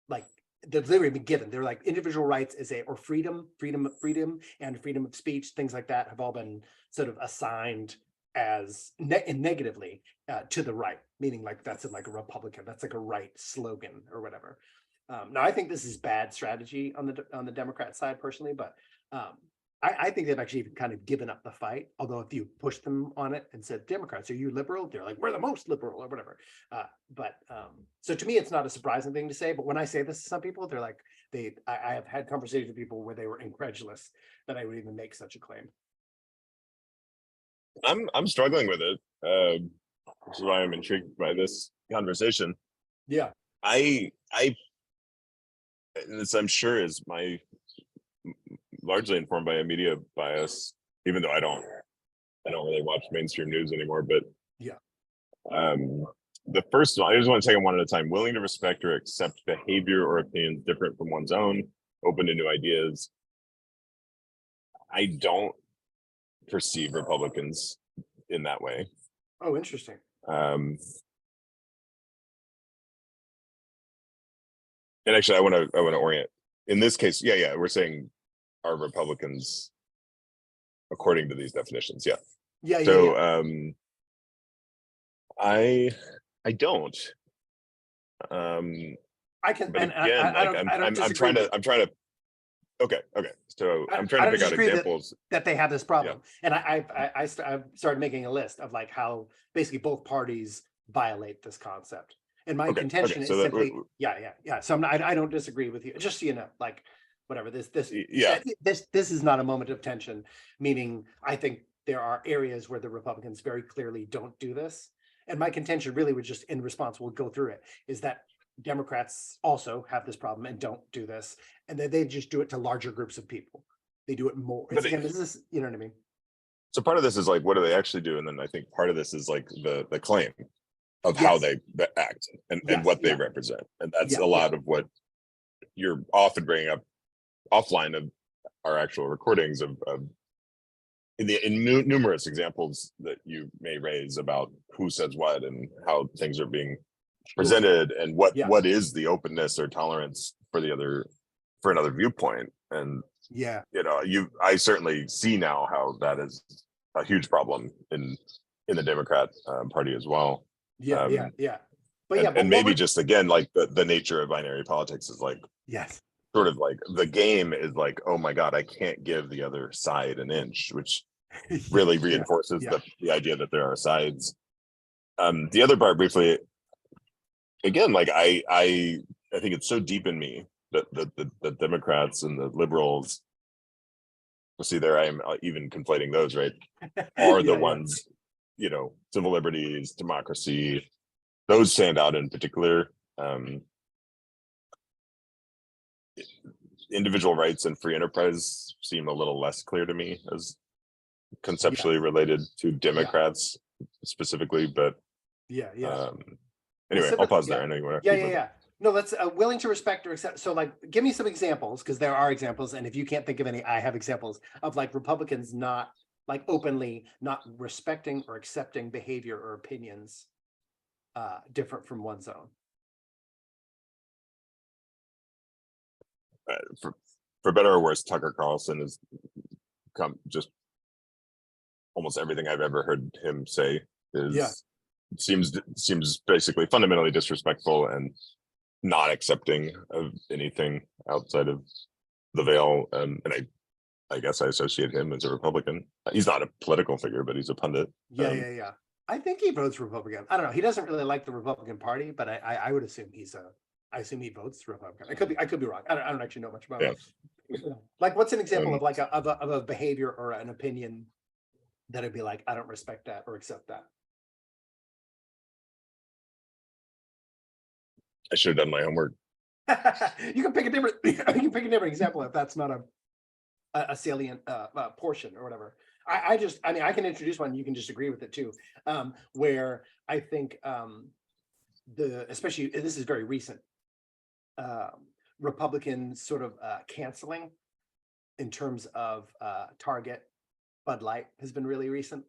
S1: like they've literally been given. They're like individual rights or freedom, and freedom of speech, things like that have all been sort of assigned as negatively to the right, meaning like that's in like a Republican, that's like a right slogan or whatever. Now I think this is bad strategy on the Democrat side personally, but I think they've actually even kind of given up the fight. Although if you push them on it and said, Democrats, are you liberal? They're like, we're the most liberal or whatever. So to me, it's not a surprising thing to say. But when I say this to some people, they're like, I have had conversations with people where they were incredulous that I would even make such a claim.
S2: I'm struggling with it, which is why I'm intrigued by this conversation.
S1: Yeah.
S2: And this I'm sure is my largely informed by a media bias, even though I don't really watch mainstream news anymore. But
S1: yeah,
S2: the first one, I just want to take them one at a time. Willing to respect or accept behavior or opinions different from one's own, open to new ideas. I don't perceive Republicans in that way.
S1: Oh, interesting.
S2: And actually, I want to orient in this case. Yeah, we're saying are Republicans according to these definitions. Yeah. So I don't.
S1: I can,
S2: but
S1: and
S2: again,
S1: I don't disagree.
S2: I'm trying to. Okay. So I'm trying to pick out examples
S1: that they have this problem, and I've started making a list of like how basically both parties violate this concept. And my contention is simply, So I don't disagree with you. Just so you know, like whatever this is not a moment of tension. Meaning, I think there are areas where the Republicans very clearly don't do this. And my contention really would just in response, we'll go through it, is that Democrats also have this problem and don't do this, and they just do it to larger groups of people. They do it more. But again, this is, you know what I mean?
S2: So part of this is like, what do they actually do? And then I think part of this is like the claim of how they act and what they represent. And that's a lot of what you're often bringing up offline of our actual recordings of in numerous examples that you may raise about who says what and how things are being presented and what is the openness or tolerance for another viewpoint. And I certainly see now how that is a huge problem in the Democrat party as well. But maybe just again, like the nature of binary politics is like, sort of like the game is like, oh my God, I can't give the other side an inch, which really reinforces the idea that there are sides. The other part briefly, again, like I think it's so deep in me that the Democrats and the liberals, see there I am even conflating those, right, are the ones, civil liberties, democracy, those stand out in particular. Individual rights and free enterprise seem a little less clear to me as conceptually related to Democrats specifically, but anyway, I'll pause there. I know you want to.
S1: No, let's willing to respect or accept. So like, give me some examples, because there are examples. And if you can't think of any, I have examples of like Republicans not like openly not respecting or accepting behavior or opinions different from one's own.
S2: For better or worse, Tucker Carlson has come just almost everything I've ever heard him say is seems basically fundamentally disrespectful and not accepting of anything outside of the veil. And I guess I associate him as a Republican. He's not a political figure, but he's a pundit.
S1: I think he votes Republican. I don't know. He doesn't really like the Republican Party, but I would assume I assume he votes Republican. I could be wrong. I don't actually know much about it. Like, what's an example of like a behavior or an opinion that would be like, I don't respect that or accept that?
S2: I should have done my homework.
S1: You can pick a different example if that's not a salient portion or whatever. I can introduce one. You can just agree with it too. Where I think especially this is very recent. Republican sort of canceling in terms of Target, Bud Light has been really recent,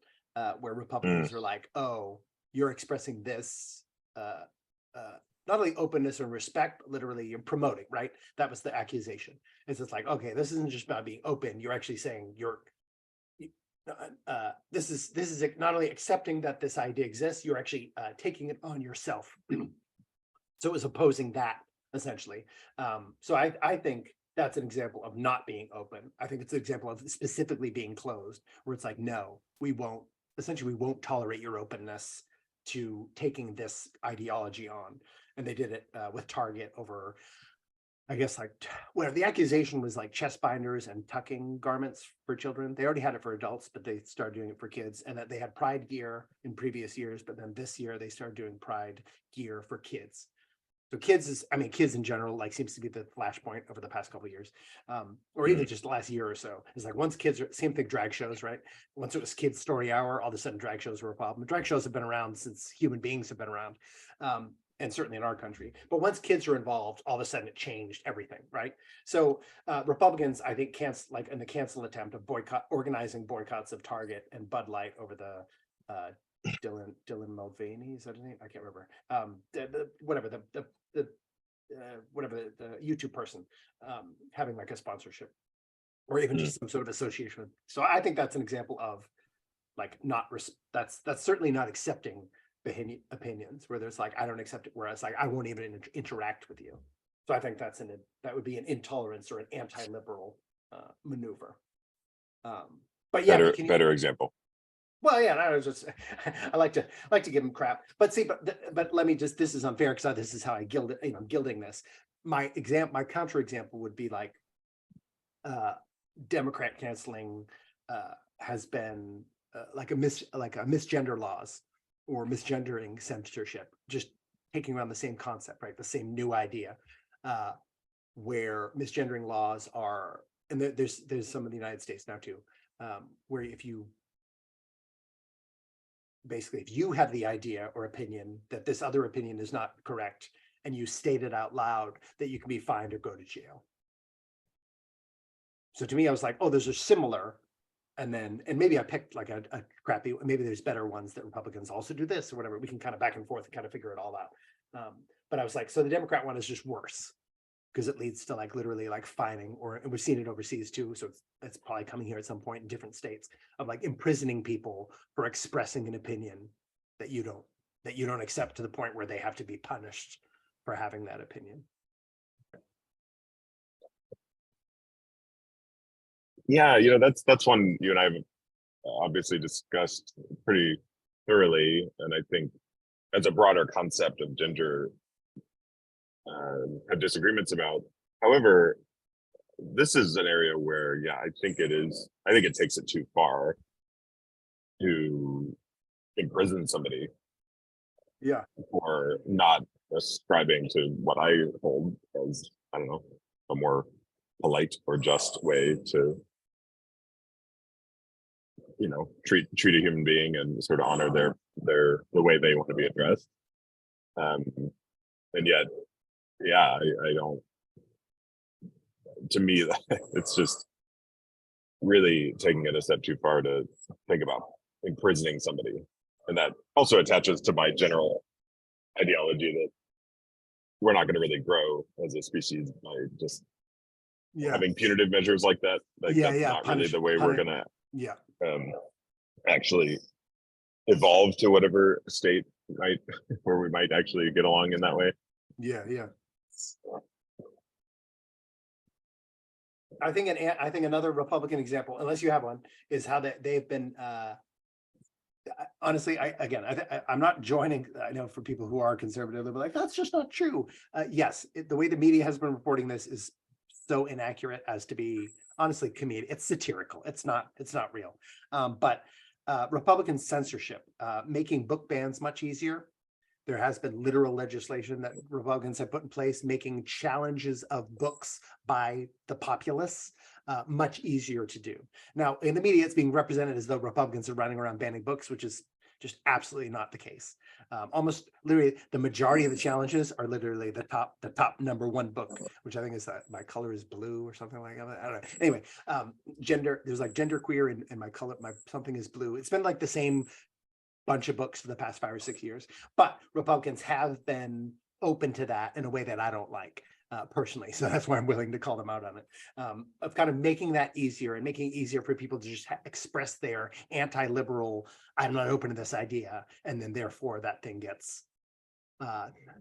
S1: where Republicans are like, oh, you're expressing this not only openness and respect, but literally you're promoting, right? That was the accusation. It's just like, okay, this isn't just about being open. You're actually saying this is not only accepting that this idea exists, you're actually taking it on yourself. So it was opposing that essentially. So I think that's an example of not being open. I think it's an example of specifically being closed, where it's like, no, we won't. Essentially, we won't tolerate your openness to taking this ideology on. And they did it with Target over, I guess, like, where the accusation was like chest binders and tucking garments for children. They already had it for adults, but they started doing it for kids, and that they had Pride gear in previous years, but then this year they started doing Pride gear for kids. So kids is, I mean, kids in general, like, seems to be the flashpoint over the past couple of years, or even just the last year or so. It's like, once kids are, same thing, drag shows, right? Once it was Kids Story Hour, all of a sudden drag shows were a problem. Drag shows have been around since human beings have been around, and certainly in our country. But once kids are involved, all of a sudden it changed everything, right? So Republicans, I think, like in the cancel attempt of organizing boycotts of Target and Bud Light over the Dylan Mulvaney, is that his name? I can't remember. Whatever the YouTube person having like a sponsorship, or even just some sort of association. So I think that's an example of like that's certainly not accepting opinions, where there's like, I don't accept it, whereas like I won't even interact with you. So I think that would be an intolerance or an anti-liberal maneuver. But yeah,
S2: better example.
S1: Well, yeah, I was just I like to give them crap, but see, but let me just, this is unfair because this is how I gild it. You know, I'm gilding this. My counter example would be like Democrat canceling has been like a misgender laws or misgendering censorship, just taking around the same concept, right? The same new idea, where misgendering laws are, and there's some in the United States now too, where if you have the idea or opinion that this other opinion is not correct, and you state it out loud, that you can be fined or go to jail. So to me, I was like, oh, those are similar. And maybe I picked like a crappy, maybe there's better ones that Republicans also do this or whatever. We can kind of back and forth and kind of figure it all out. But I was like, so the Democrat one is just worse, because it leads to like literally like fining, and we've seen it overseas too. So it's probably coming here at some point in different states, of like imprisoning people for expressing an opinion that you don't accept, to the point where they have to be punished for having that opinion.
S2: Yeah, that's one you and I have obviously discussed pretty thoroughly, and I think as a broader concept of gender have disagreements about. However, this is an area where, yeah, I think it takes it too far to imprison somebody,
S1: yeah,
S2: for not ascribing to what I hold as, I don't know, a more polite or just way to treat a human being and sort of honor the way they want to be addressed. And yet, yeah, I don't, to me, it's just really taking it a step too far to think about imprisoning somebody. And that also attaches to my general ideology that we're not going to really grow as a species by just having punitive measures like that. Like, that's not really the way we're going to actually evolve to whatever state where we might actually get along in that way.
S1: Yeah. I think another Republican example, unless you have one, is how they've been. Honestly, I'm not joining. I know for people who are conservative, they'll be like, "That's just not true." Yes, the way the media has been reporting this is so inaccurate as to be honestly comedic. It's satirical. It's not real. But Republican censorship, making book bans much easier. There has been literal legislation that Republicans have put in place, making challenges of books by the populace much easier to do. Now, in the media, it's being represented as though Republicans are running around banning books, which is just absolutely not the case. Almost literally, the majority of the challenges are literally the top number one book, which I think is My Color is Blue or something like that. I don't know. Anyway, there's like genderqueer and My Color, My Something is Blue. It's been like the same bunch of books for the past 5 or 6 years, but Republicans have been open to that in a way that I don't like personally. So that's why I'm willing to call them out on it, of kind of making that easier and making it easier for people to just express their anti-liberal, I'm not open to this idea. And then therefore that thing gets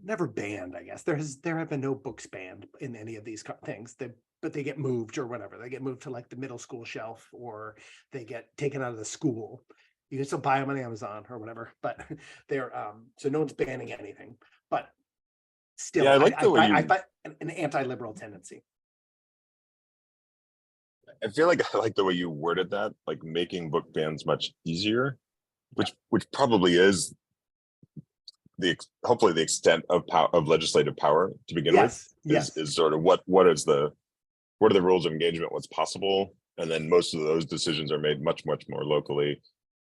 S1: never banned, I guess. There have been no books banned in any of these things, but they get moved or whatever. They get moved to like the middle school shelf, or they get taken out of the school. You can still buy them on Amazon or whatever, but they're so no one's banning anything. But still,
S2: Yeah, I like the way
S1: I
S2: you.
S1: find an anti-liberal tendency.
S2: I feel like I like the way you worded that, like making book bans much easier, which probably is hopefully the extent of legislative power to begin with,
S1: Yes.
S2: is sort of what are the rules of engagement, what's possible, and then most of those decisions are made much more locally.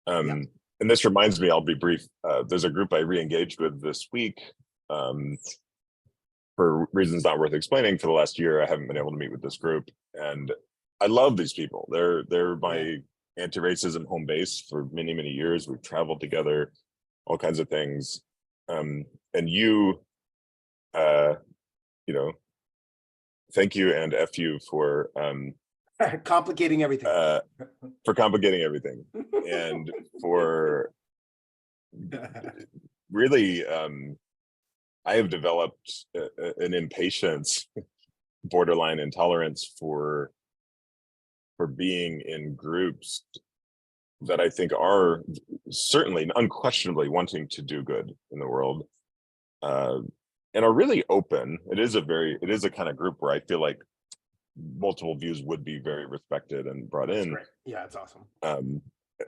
S2: And this reminds me, I'll be brief. There's a group I re-engaged with this week. For reasons not worth explaining, for the last year, I haven't been able to meet with this group, and I love these people. They're my anti-racism home base for many years. We've traveled together, all kinds of things. And you know, thank you and F you for
S1: complicating everything.
S2: And for really I have developed an impatience, borderline intolerance for being in groups that I think are certainly unquestionably wanting to do good in the world, and are really open. It is a kind of group where I feel like multiple views would be very respected and brought in.
S1: Great. Yeah, it's awesome.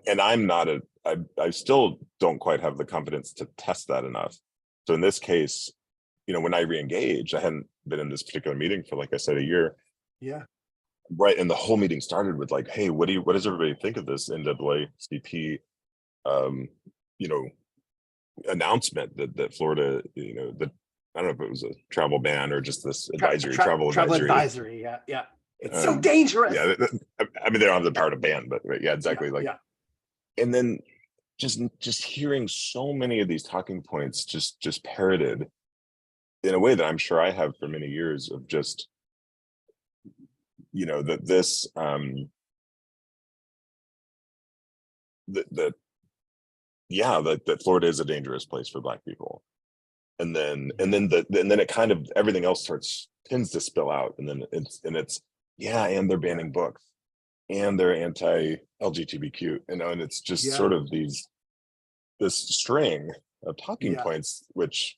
S2: And I still don't quite have the confidence to test that enough. So in this case, when I re-engage, I hadn't been in this particular meeting for, like I said, a year.
S1: Yeah.
S2: Right. And the whole meeting started with like, hey, what does everybody think of this NAACP, announcement that Florida, that, I don't know if it was a travel ban or just this advisory, travel
S1: advisory. Yeah. It's so dangerous.
S2: Yeah. I mean, they don't have the power to ban, but yeah, exactly. And then just hearing so many of these talking points just parroted in a way that I'm sure I have for many years, of just, that this that Florida is a dangerous place for Black people, and then it kind of, everything else tends to spill out, and then it's and they're banning books, and they're anti-LGBTQ, and it's just sort of this string of talking points, which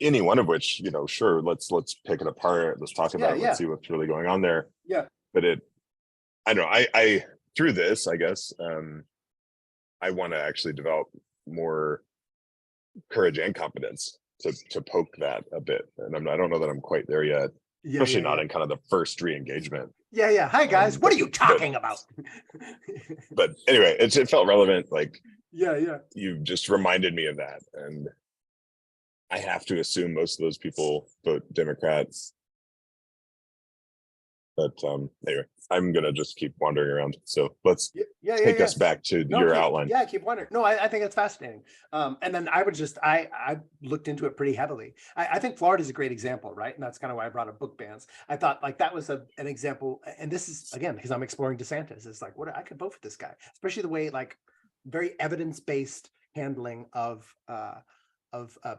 S2: any one of which, sure, let's pick it apart, let's talk about it, let's see what's really going on there. But I don't know, I through this, I guess, I want to actually develop more courage and confidence to poke that a bit, and I don't know that I'm quite there yet, especially not in kind of the first re-engagement.
S1: Hi guys, what are you talking about?
S2: But anyway, it felt relevant. Like, you just reminded me of that, and I have to assume most of those people vote Democrats. But anyway, I'm gonna just keep wandering around. So let's take us back to your outline.
S1: Yeah, keep wondering. No, I think it's fascinating. And then I looked into it pretty heavily. I think Florida is a great example, right? And that's kind of why I brought up book bans. I thought like that was an example, and this is again because I'm exploring DeSantis. It's like, what, I could vote for this guy, especially the way like very evidence-based handling of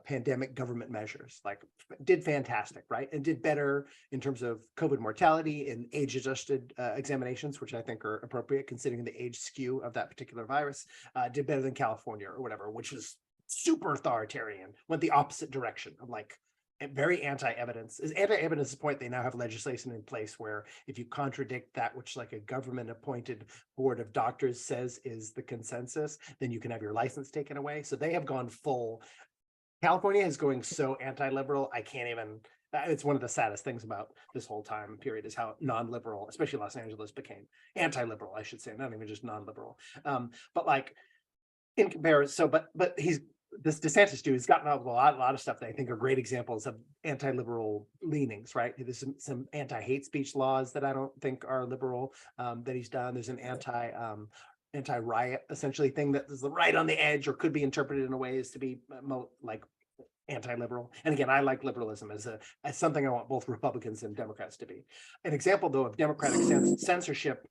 S1: pandemic government measures, like did fantastic, right? And did better in terms of COVID mortality and age-adjusted examinations, which I think are appropriate considering the age skew of that particular virus. Did better than California or whatever, which was super authoritarian, went the opposite direction of like very anti-evidence. Is anti-evidence to the point they now have legislation in place where if you contradict that which like a government-appointed board of doctors says is the consensus, then you can have your license taken away. So they have gone full. California is going so anti-liberal, I can't even, it's one of the saddest things about this whole time period is how non-liberal, especially Los Angeles, became anti-liberal, I should say, not even just non-liberal. But like in comparison, so, but this DeSantis dude has gotten out with a lot of stuff that I think are great examples of anti-liberal leanings, right? There's some anti-hate speech laws that I don't think are liberal that he's done. There's an anti-riot essentially thing that is right on the edge or could be interpreted in a ways to be like anti-liberal. And again, I like liberalism as something I want both Republicans and Democrats to be. An example, though, of democratic censorship.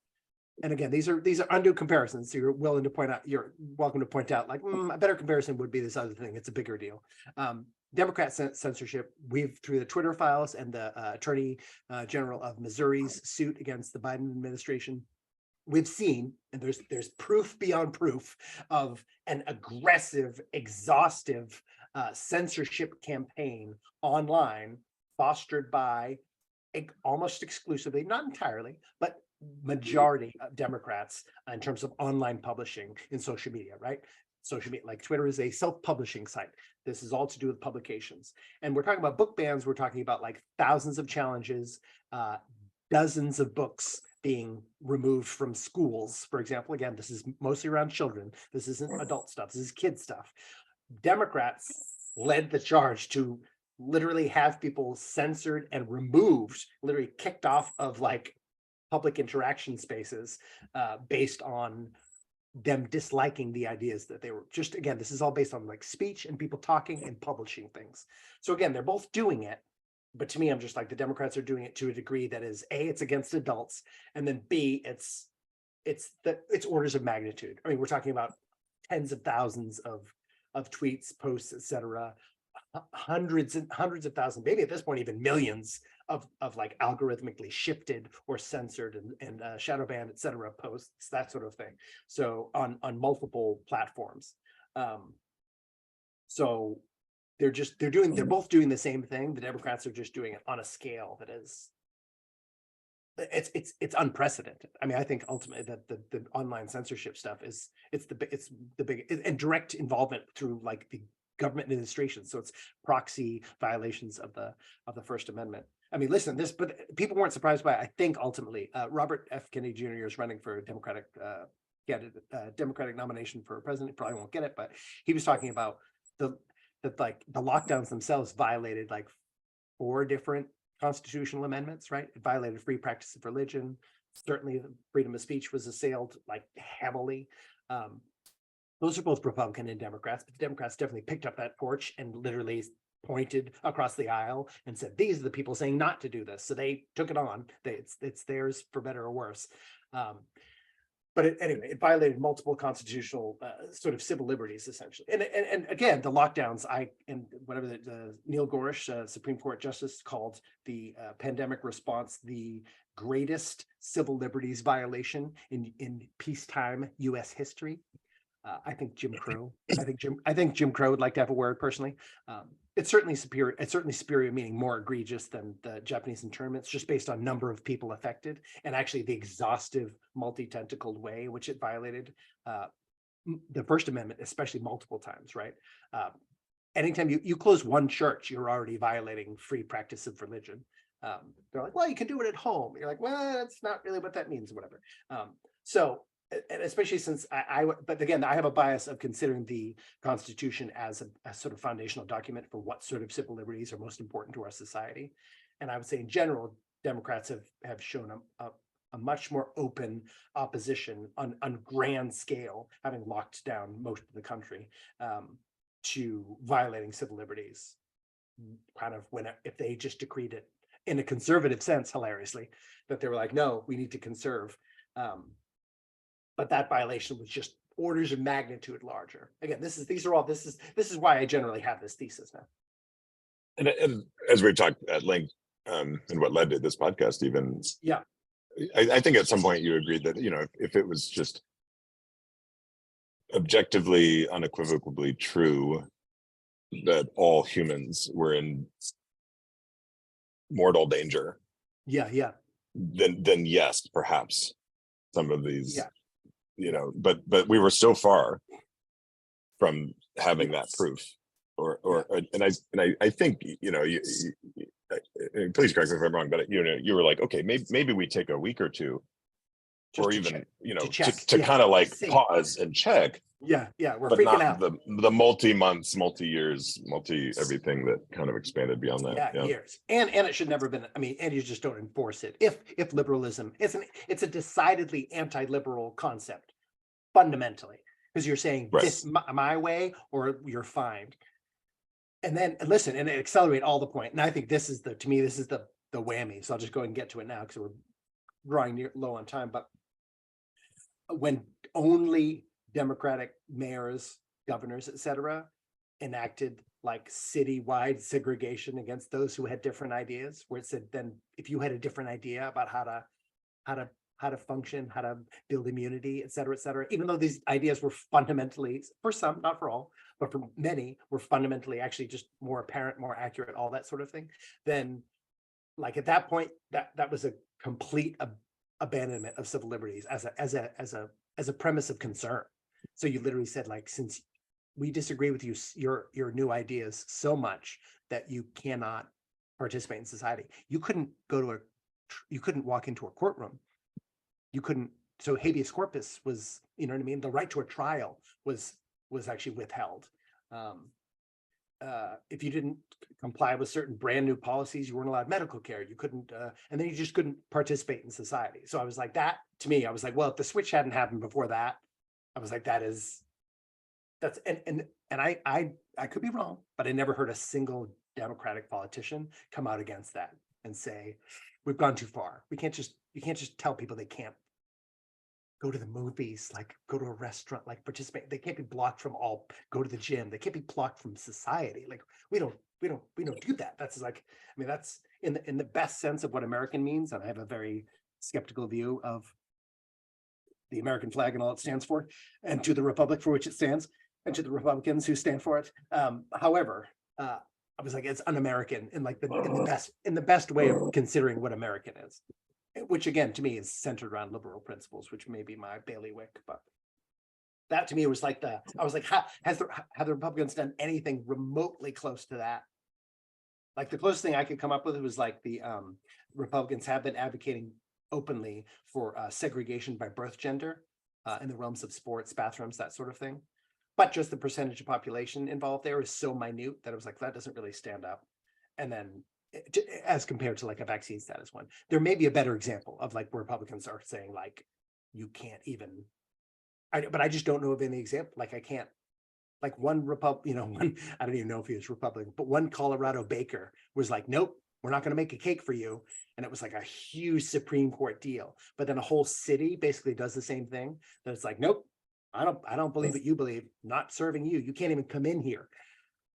S1: And again, these are undue comparisons. So you're welcome to point out, like, a better comparison would be this other thing. It's a bigger deal. Democrat censorship, we've, through the Twitter files and the Attorney General of Missouri's suit against the Biden administration, we've seen, and there's proof beyond proof of an aggressive, exhaustive censorship campaign online, fostered by almost exclusively, not entirely, but majority of Democrats in terms of online publishing in social media, right? Social media, like Twitter, is a self-publishing site. This is all to do with publications. And we're talking about book bans. We're talking about like thousands of challenges, dozens of books being removed from schools, for example. Again, this is mostly around children. This isn't adult stuff. This is kid stuff. Democrats led the charge to literally have people censored and removed, literally kicked off of like public interaction spaces based on them disliking the ideas that they were just, again, this is all based on like speech and people talking and publishing things. So again, they're both doing it. But to me, I'm just like, the Democrats are doing it to a degree that is A, it's against adults, and then B, it's orders of magnitude. I mean, we're talking about tens of thousands of tweets, posts, etc., hundreds and hundreds of thousands, maybe at this point even millions of like algorithmically shifted or censored and shadow banned, etc., posts, that sort of thing. So on multiple platforms. So they're both doing the same thing. The Democrats are just doing it on a scale that is, it's unprecedented. I mean, I think ultimately that the online censorship stuff is the big and direct involvement through like the government administration. So it's proxy violations of the First Amendment. I mean, listen, but people weren't surprised by it. I think ultimately Robert F. Kennedy Jr. is running for Democratic nomination for president. He probably won't get it, but he was talking about the lockdowns themselves violated like 4 different constitutional amendments, right? It violated free practice of religion. Certainly freedom of speech was assailed like heavily. Those are both Republican and Democrats, but the Democrats definitely picked up that torch and literally pointed across the aisle and said, these are the people saying not to do this. So they took it on. It's theirs for better or worse. But anyway, it violated multiple constitutional sort of civil liberties, essentially. And again, the lockdowns, whatever the Neil Gorsuch, Supreme Court Justice, called the pandemic response the greatest civil liberties violation in peacetime U.S. history. I think Jim Crow. I think Jim Crow would like to have a word personally. It's certainly superior. It's certainly superior, meaning more egregious than the Japanese internments, just based on number of people affected and actually the exhaustive, multi-tentacled way in which it violated the First Amendment, especially multiple times. Right. Anytime you close one church, you're already violating free practice of religion. They're like, well, you can do it at home. You're like, well, that's not really what that means, whatever. And especially since but again, I have a bias of considering the Constitution as a sort of foundational document for what sort of civil liberties are most important to our society. And I would say in general, Democrats have shown a much more open opposition on grand scale, having locked down most of the country to violating civil liberties. Kind of if they just decreed it in a conservative sense, hilariously, that they were like, no, we need to conserve. But that violation was just orders of magnitude larger. Again, this is why I generally have this thesis now.
S2: And as we've talked at length, and what led to this podcast, even,
S1: yeah,
S2: I think at some point you agreed that, if it was just objectively, unequivocally true that all humans were in mortal danger.
S1: Yeah.
S2: Then yes, perhaps some of these. Yeah. But we were so far from having that proof, and I think please correct me if I'm wrong, but you were like, okay, maybe we take a week or two, just or even check, to kind of like pause and check.
S1: Yeah, we're freaking out.
S2: The multi-months, multi-years, everything that kind of expanded beyond that.
S1: Yeah, years. And it should never been. I mean, and you just don't enforce it. If liberalism, it's a decidedly anti-liberal concept, fundamentally, because you're saying this my way or you're fined. and then and listen, and accelerate all the point. And I think this is to me, this is the whammy. So I'll just go ahead and get to it now because we're drawing low on time. But when only Democratic mayors, governors, etc., enacted like citywide segregation against those who had different ideas, where it said then if you had a different idea about how to function, how to build immunity, et cetera, even though these ideas were fundamentally, for some, not for all, but for many, were fundamentally actually just more apparent, more accurate, all that sort of thing, then like at that point, that was a complete abandonment of civil liberties as a premise of concern. So you literally said, like, since we disagree with you, your new ideas so much that you cannot participate in society. You couldn't walk into a courtroom. You couldn't. So habeas corpus was, you know what I mean? The right to a trial was actually withheld. If you didn't comply with certain brand new policies, you weren't allowed medical care. You couldn't, and then you just couldn't participate in society. So I was like, that to me, I was like, well, if the switch hadn't happened before that, I was like, that's and I could be wrong, but I never heard a single Democratic politician come out against that and say, we've gone too far. You can't just tell people they can't go to the movies, like go to a restaurant, like participate. They can't be blocked from go to the gym. They can't be blocked from society. Like we don't do that. That's like, I mean, that's in the best sense of what American means. And I have a very skeptical view of the American flag and all it stands for, and to the republic for which it stands, and to the Republicans who stand for it. However, I was like, it's un-American in like in the best way of considering what American is, which again to me is centered around liberal principles, which may be my bailiwick. But that to me was like I was like, have the Republicans done anything remotely close to that? Like the closest thing I could come up with was like the Republicans have been advocating openly for segregation by birth gender in the realms of sports, bathrooms, that sort of thing. But just the percentage of population involved there is so minute that I was like, that doesn't really stand up. And then as compared to like a vaccine status one, there may be a better example of like where Republicans are saying like, you can't even, but I just don't know of any example. Like I can't, like one I don't even know if he was Republican, but one Colorado baker was like, nope, we're not going to make a cake for you. And it was like a huge Supreme Court deal. But then a whole city basically does the same thing. That it's like, nope, I don't believe what you believe, not serving you. You can't even come in here.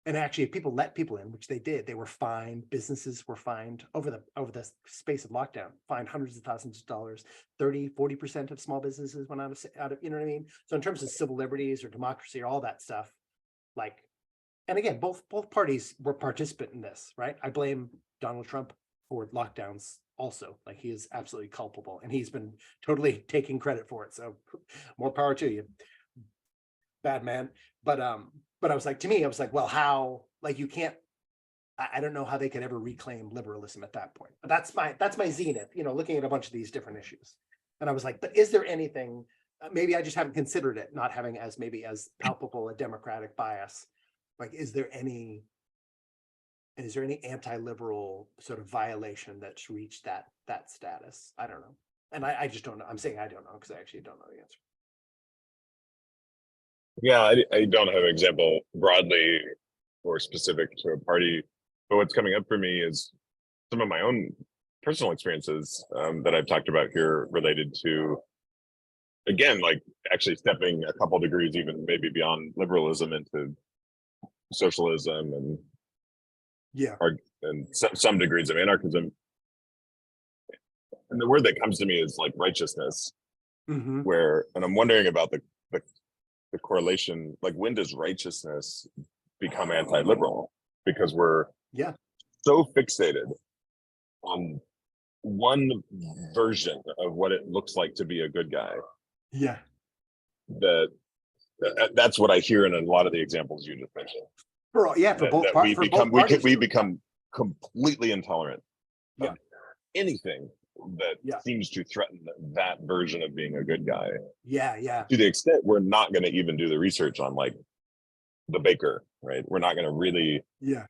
S1: And actually, if people let people in, which they did, they were fined. Businesses were fined over the space of lockdown, fined hundreds of thousands of dollars. 40% of small businesses went out of, you know what I mean? So in terms of civil liberties or democracy or all that stuff, like, and again, both parties were participant in this, right? I blame Donald Trump for lockdowns also. Like he is absolutely culpable and he's been totally taking credit for it. So more power to you, bad man. But I was like, to me, I was like, well, how, like you can't, I don't know how they could ever reclaim liberalism at that point. But that's my zenith, looking at a bunch of these different issues. And I was like, but is there anything, maybe I just haven't considered it, not having as palpable a democratic bias. Like, is there any anti-liberal sort of violation that's reached that status? I don't know. And I just don't know. I'm saying I don't know because I actually don't know the answer.
S2: Yeah, I don't have an example broadly or specific to a party, but what's coming up for me is some of my own personal experiences that I've talked about here related to, again, like actually stepping a couple degrees even maybe beyond liberalism into socialism and some degrees of anarchism. And the word that comes to me is like righteousness,
S1: Mm-hmm.
S2: and I'm wondering about the correlation, like when does righteousness become anti-liberal? Because we're so fixated on one version of what it looks like to be a good guy.
S1: Yeah.
S2: That's what I hear in a lot of the examples you just mentioned. We become completely intolerant of anything that seems to threaten that version of being a good guy.
S1: Yeah.
S2: To the extent we're not going to even do the research on like the baker, right? We're not going to really.
S1: Yeah.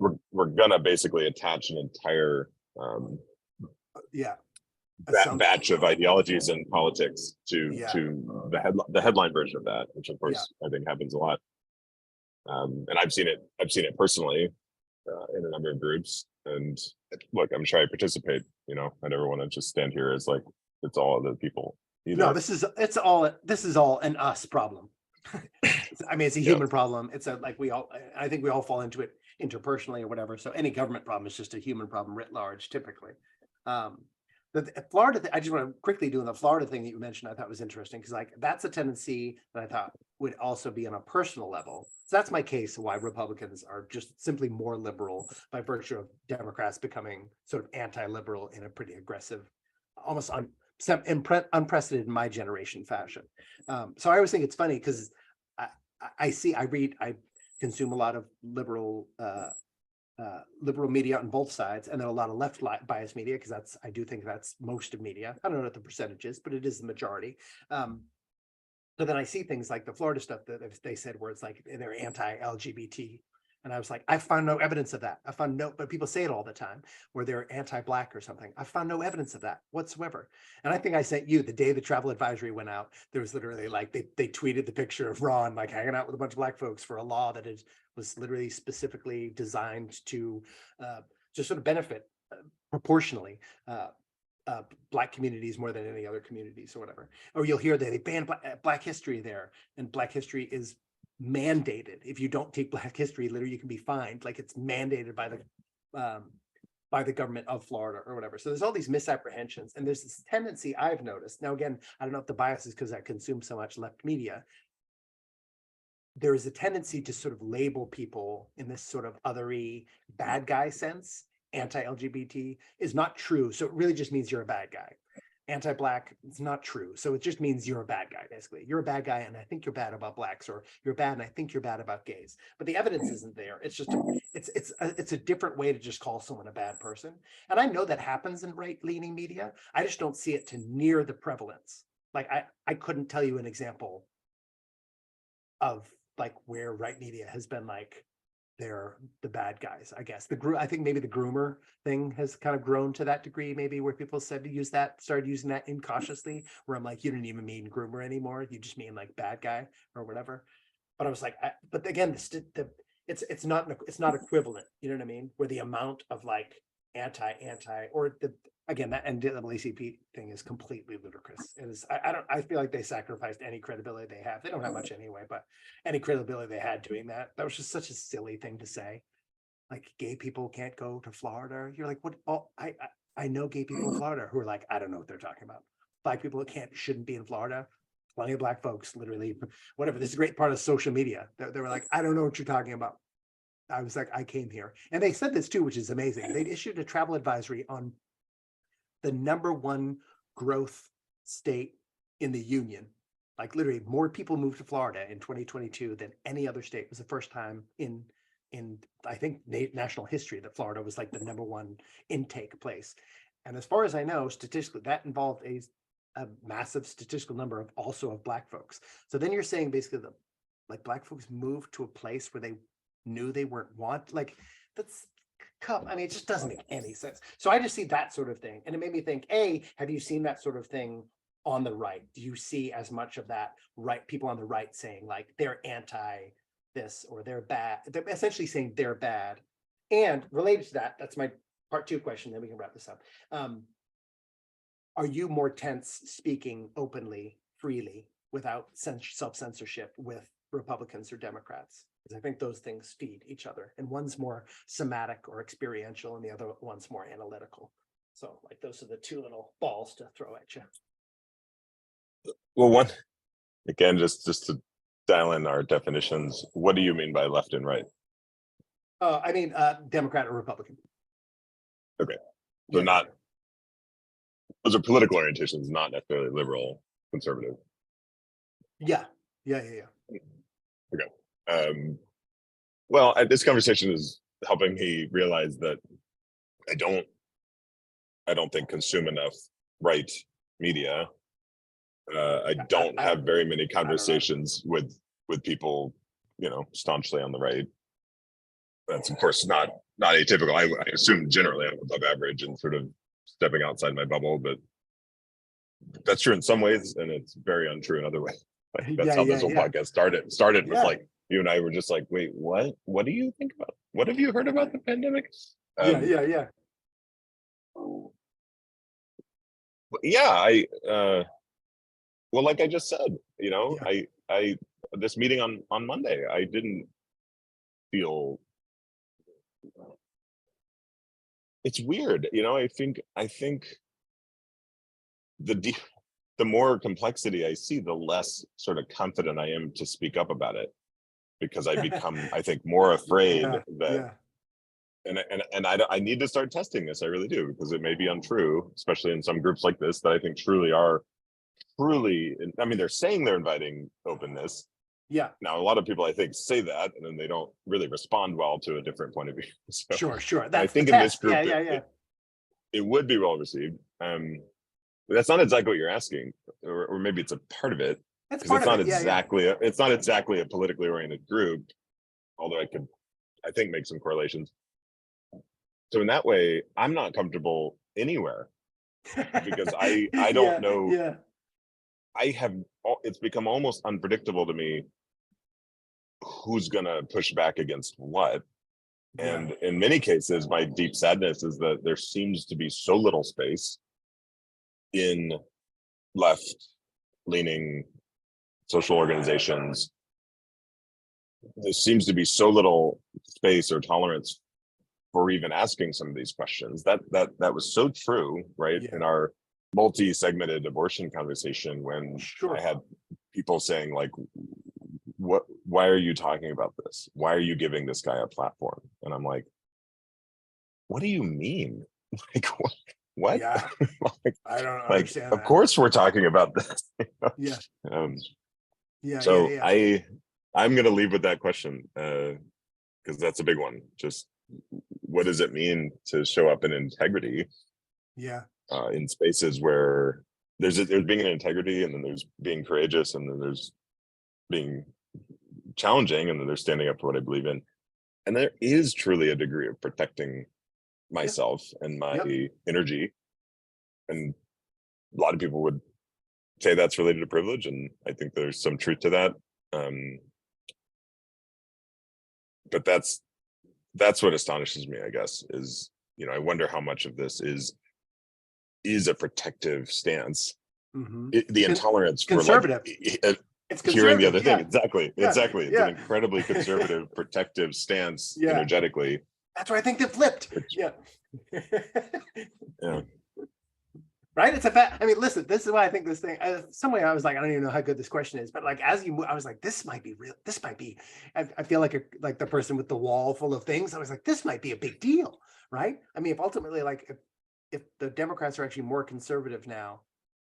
S2: We're going to basically attach an entire. Batch of ideologies and politics to the headline version of that, which of course I think happens a lot. And I've seen it personally in a number of groups. And look, I'm sure I participate. I never want to just stand here as like it's all other people either.
S1: No, this is all an us problem. I mean, it's a human problem. It's I think we all fall into it interpersonally or whatever. So any government problem is just a human problem writ large, typically. The Florida, I just want to quickly do the Florida thing that you mentioned. I thought was interesting because like that's a tendency that I thought would also be on a personal level. So that's my case why Republicans are just simply more liberal by virtue of Democrats becoming sort of anti-liberal in a pretty aggressive, almost unprecedented in my generation fashion. So I always think it's funny because I consume a lot of liberal media on both sides, and then a lot of left biased media because I do think that's most of media. I don't know what the percentage is, but it is the majority. So then I see things like the Florida stuff that they said where it's like they're anti-LGBT. And I was like, I found no evidence of that. But people say it all the time, where they're anti-Black or something. I found no evidence of that whatsoever. And I think I sent you the day the travel advisory went out, there was literally like, they tweeted the picture of Ron, like hanging out with a bunch of Black folks for a law that was literally specifically designed to just sort of benefit proportionally Black communities more than any other communities or whatever. Or you'll hear that they banned Black history there, and Black history is mandated. If you don't take Black history, literally you can be fined. Like it's mandated by the government of Florida or whatever. So there's all these misapprehensions, and there's this tendency I've noticed. Now again, I don't know if the bias is because I consume so much left media. There is a tendency to sort of label people in this sort of othery bad guy sense. Anti-LGBT is not true. So it really just means you're a bad guy. Anti-Black, it's not true. So it just means you're a bad guy, basically. You're a bad guy, and I think you're bad about Blacks, or you're bad, and I think you're bad about gays. But the evidence isn't there. It's just it's a different way to just call someone a bad person. And I know that happens in right-leaning media. I just don't see it to near the prevalence. Like I couldn't tell you an example of like where right media has been like they're the bad guys. I guess I think maybe the groomer thing has kind of grown to that degree, maybe where people started using that incautiously, where I'm like, you don't even mean groomer anymore, you just mean like bad guy or whatever. But I was like, but again, it's not equivalent, you know what I mean, where the amount of like anti or again, that NAACP thing is completely ludicrous. It is. I feel like they sacrificed any credibility they have. They don't have much anyway, but any credibility they had doing that was just such a silly thing to say. Like gay people can't go to Florida. You're like, what? Oh, I know gay people in Florida who are like, I don't know what they're talking about. Black people shouldn't be in Florida. Plenty of Black folks, literally, whatever. This is a great part of social media. They were like, I don't know what you're talking about. I was like, I came here, and they said this too, which is amazing. They issued a travel advisory on the #1 growth state in the union. Like literally more people moved to Florida in 2022 than any other state. It was the first time in I think national history that Florida was like the #1 intake place. And as far as I know, statistically, that involved a massive statistical number of Black folks. So then you're saying basically that like Black folks moved to a place where they knew they weren't wanted. Like that's I mean, it just doesn't make any sense. So I just see that sort of thing. And it made me think, have you seen that sort of thing on the right? Do you see as much of that people on the right saying like they're anti this or they're bad? They're essentially saying they're bad. And related to that, that's my part 2 question, then we can wrap this up. Are you more tense speaking openly, freely, without self-censorship with Republicans or Democrats? Because I think those things feed each other, and one's more somatic or experiential and the other one's more analytical. So like those are the 2 little balls to throw at you.
S2: Well, one, again, just to dial in our definitions, what do you mean by left and right?
S1: I mean Democrat or Republican.
S2: Okay, so those are political orientations, not necessarily liberal, conservative.
S1: Yeah.
S2: Okay. Well, this conversation is helping me realize that I don't think consume enough right media. I don't have very many conversations with people, staunchly on the right. That's of course not atypical. I assume generally I'm above average and sort of stepping outside my bubble, but that's true in some ways, and it's very untrue in other ways. Like, that's how this whole podcast started. Started with like you and I were just like, wait, what do you think about, what have you heard about the pandemic?
S1: Yeah.
S2: Yeah, well, like I just said,
S1: Yeah.
S2: I this meeting on Monday, I didn't feel, it's weird, I think the the more complexity I see, the less sort of confident I am to speak up about it, because I become, I think, more afraid
S1: Yeah.
S2: that,
S1: Yeah.
S2: and I need to start testing this. I really do, because it may be untrue, especially in some groups like this that I think truly, I mean, they're saying they're inviting openness.
S1: Yeah.
S2: Now, a lot of people, I think, say that, and then they don't really respond well to a different point of view. So
S1: Sure.
S2: I
S1: That's the
S2: think in this
S1: test.
S2: group,
S1: Yeah.
S2: it would be well received. But that's not exactly what you're asking, or maybe it's a part of it,
S1: That's
S2: because
S1: part
S2: it's
S1: of
S2: not
S1: it. Yeah.
S2: exactly a politically oriented group, although I think, make some correlations. So in that way, I'm not comfortable anywhere, because I don't know.
S1: Yeah.
S2: It's become almost unpredictable to me who's gonna push back against what. And in many cases, my deep sadness is that there seems to be so little space in left-leaning social organizations. There seems to be so little space or tolerance for even asking some of these questions. That was so true, right?
S1: Yeah.
S2: In our multi-segmented abortion conversation, when
S1: Sure.
S2: I had people saying, like, why are you talking about this? Why are you giving this guy a platform? And I'm like, what do you mean? Like, what?
S1: Yeah.
S2: like,
S1: I don't
S2: like,
S1: understand
S2: of
S1: that.
S2: course we're talking about this.
S1: Yeah.
S2: um,
S1: Yeah.
S2: so
S1: Yeah.
S2: I'm gonna leave with that question, because that's a big one. Just, what does it mean to show up in integrity
S1: Yeah.
S2: in spaces where there's being an integrity, and then there's being courageous, and then there's being challenging, and then there's standing up for what I believe in. And there is truly a degree of protecting myself and my
S1: Yep.
S2: energy. And a lot of people would say that's related to privilege, and I think there's some truth to that. But that's what astonishes me, I guess, is, I wonder how much of this is a protective stance.
S1: Mm-hmm.
S2: The intolerance for, like,
S1: Conservative. It's
S2: hearing the other
S1: conservative.
S2: thing.
S1: Yeah.
S2: Exactly. It's an
S1: Yeah.
S2: incredibly conservative, protective stance
S1: Yeah.
S2: energetically.
S1: That's why I think they flipped.
S2: Which,
S1: Yeah.
S2: yeah.
S1: Right? It's a fact. I mean, listen, this is why I think this thing, some way I was like, I don't even know how good this question is, but like, as you, I was like, this might be real. This might be, I feel like the person with the wall full of things. I was like, this might be a big deal. Right? I mean, if ultimately, like, if the Democrats are actually more conservative now,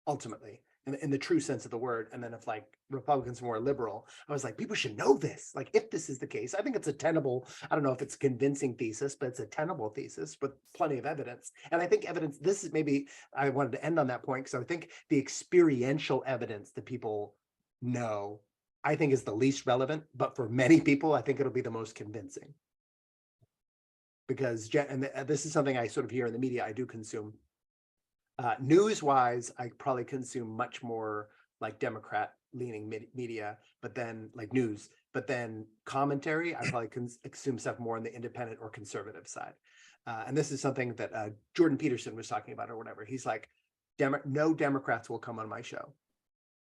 S1: ultimately, in the true sense of the word, and then if, like, Republicans are more liberal, I was like, people should know this. Like, if this is the case, I think it's a tenable, I don't know if it's a convincing thesis, but it's a tenable thesis with plenty of evidence. And I think evidence, this is maybe, I wanted to end on that point, because I think the experiential evidence that people know, I think, is the least relevant, but for many people, I think it'll be the most convincing. Because, and this is something I sort of hear in the media, I do consume. News-wise, I probably consume much more like Democrat-leaning media, but then, like, news. But then commentary, I probably consume stuff more on the independent or conservative side. And this is something that Jordan Peterson was talking about, or whatever. He's like, no Democrats will come on my show.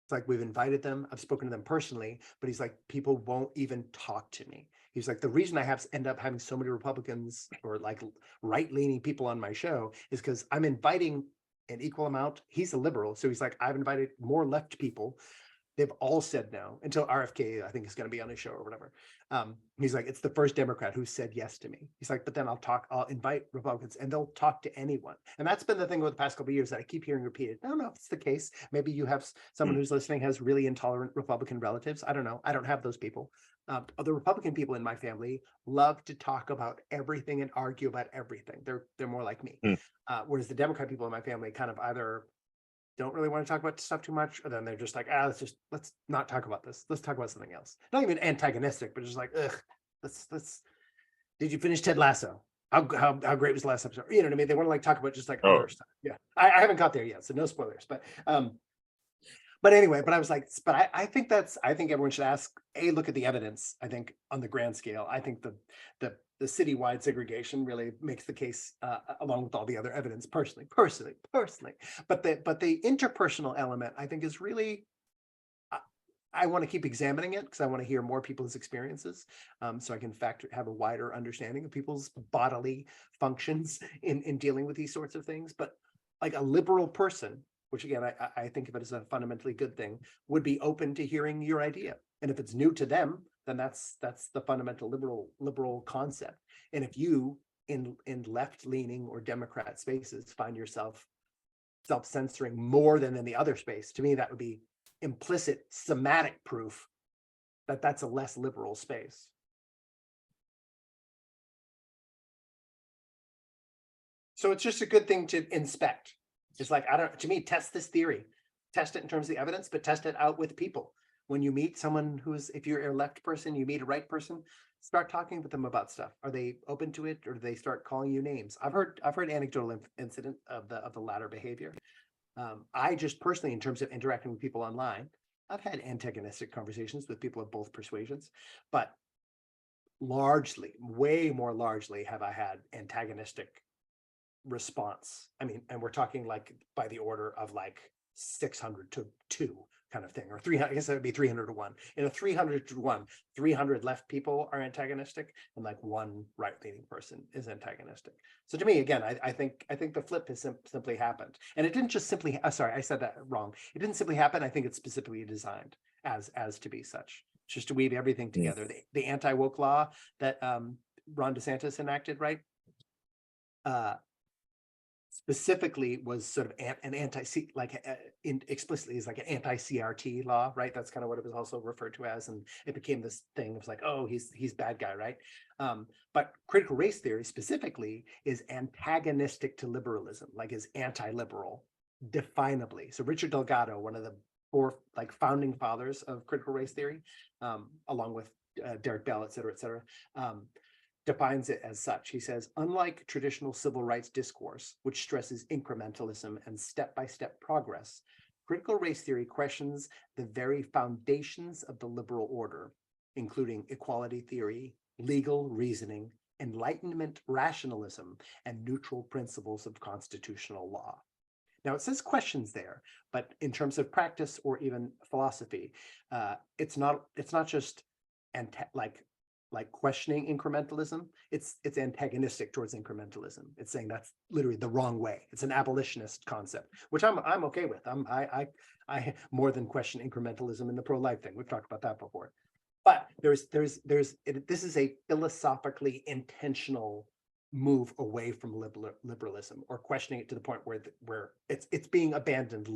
S1: It's like, we've invited them. I've spoken to them personally, but he's like, people won't even talk to me. He's like, the reason I end up having so many Republicans or, like, right-leaning people on my show is because I'm inviting an equal amount. He's a liberal, so he's like, I've invited more left people. They've all said no, until RFK, I think, is going to be on his show or whatever. He's like, it's the first Democrat who said yes to me. He's like, but then I'll invite Republicans, and they'll talk to anyone. And that's been the thing over the past couple of years that I keep hearing repeated. I don't know if it's the case. Maybe you have someone who's listening has really intolerant Republican relatives. I don't know. I don't have those people. The Republican people in my family love to talk about everything and argue about everything. They're more like me. Whereas the Democrat people in my family kind of either don't really want to talk about stuff too much, or then they're just like, let's not talk about this. Let's talk about something else. Not even antagonistic, but just like, ugh, let's. Did you finish Ted Lasso? How great was the last episode? You know what I mean? They want to, like, talk about just, like, other stuff. Yeah, I haven't got there yet, so no spoilers. But But anyway, but I was like, but I think I think everyone should look at the evidence. I think on the grand scale, I think the citywide segregation really makes the case, along with all the other evidence, personally. But the interpersonal element, I think, is really, I want to keep examining it because I want to hear more people's experiences, so I can have a wider understanding of people's bodily functions in dealing with these sorts of things. But like a liberal person, which again, I think of it as a fundamentally good thing, would be open to hearing your idea. And if it's new to them, then that's the fundamental liberal concept. And if you in left-leaning or Democrat spaces find yourself self-censoring more than in the other space, to me, that would be implicit somatic proof that that's a less liberal space. So it's just a good thing to inspect. It's like, to me, test this theory, test it in terms of the evidence, but test it out with people. When you meet someone if you're a left person, you meet a right person, start talking with them about stuff. Are they open to it, or do they start calling you names? I've heard anecdotal incident of the latter behavior. I just personally, in terms of interacting with people online, I've had antagonistic conversations with people of both persuasions, but largely, way more largely, have I had antagonistic response. I mean, and we're talking like by the order of like 600 to 2 kind of thing, or 300. I guess that would be 300 to 1. In a 300 to 1, 300 left people are antagonistic, and like 1 right-leaning person is antagonistic. So to me, again, I think the flip has simply happened, and it didn't just simply. Sorry, I said that wrong. It didn't simply happen. I think it's specifically designed as to be such, just to weave everything together. The anti-woke law that Ron DeSantis enacted, right? Specifically was sort of an explicitly is like an anti-CRT law, right? That's kind of what it was also referred to as, and it became this thing of like, oh, he's bad guy, right? But critical race theory specifically is antagonistic to liberalism, like is anti-liberal, definably. So Richard Delgado, one of the 4 like founding fathers of critical race theory, along with Derek Bell, et cetera, defines it as such. He says, unlike traditional civil rights discourse, which stresses incrementalism and step-by-step progress, critical race theory questions the very foundations of the liberal order, including equality theory, legal reasoning, Enlightenment rationalism, and neutral principles of constitutional law. Now, it says questions there, but in terms of practice or even philosophy, it's not just like questioning incrementalism. It's antagonistic towards incrementalism. It's saying that's literally the wrong way. It's an abolitionist concept, which I'm okay with. I more than question incrementalism in the pro-life thing. We've talked about that before. But this is a philosophically intentional move away from liberalism, or questioning it to the point where it's being abandoned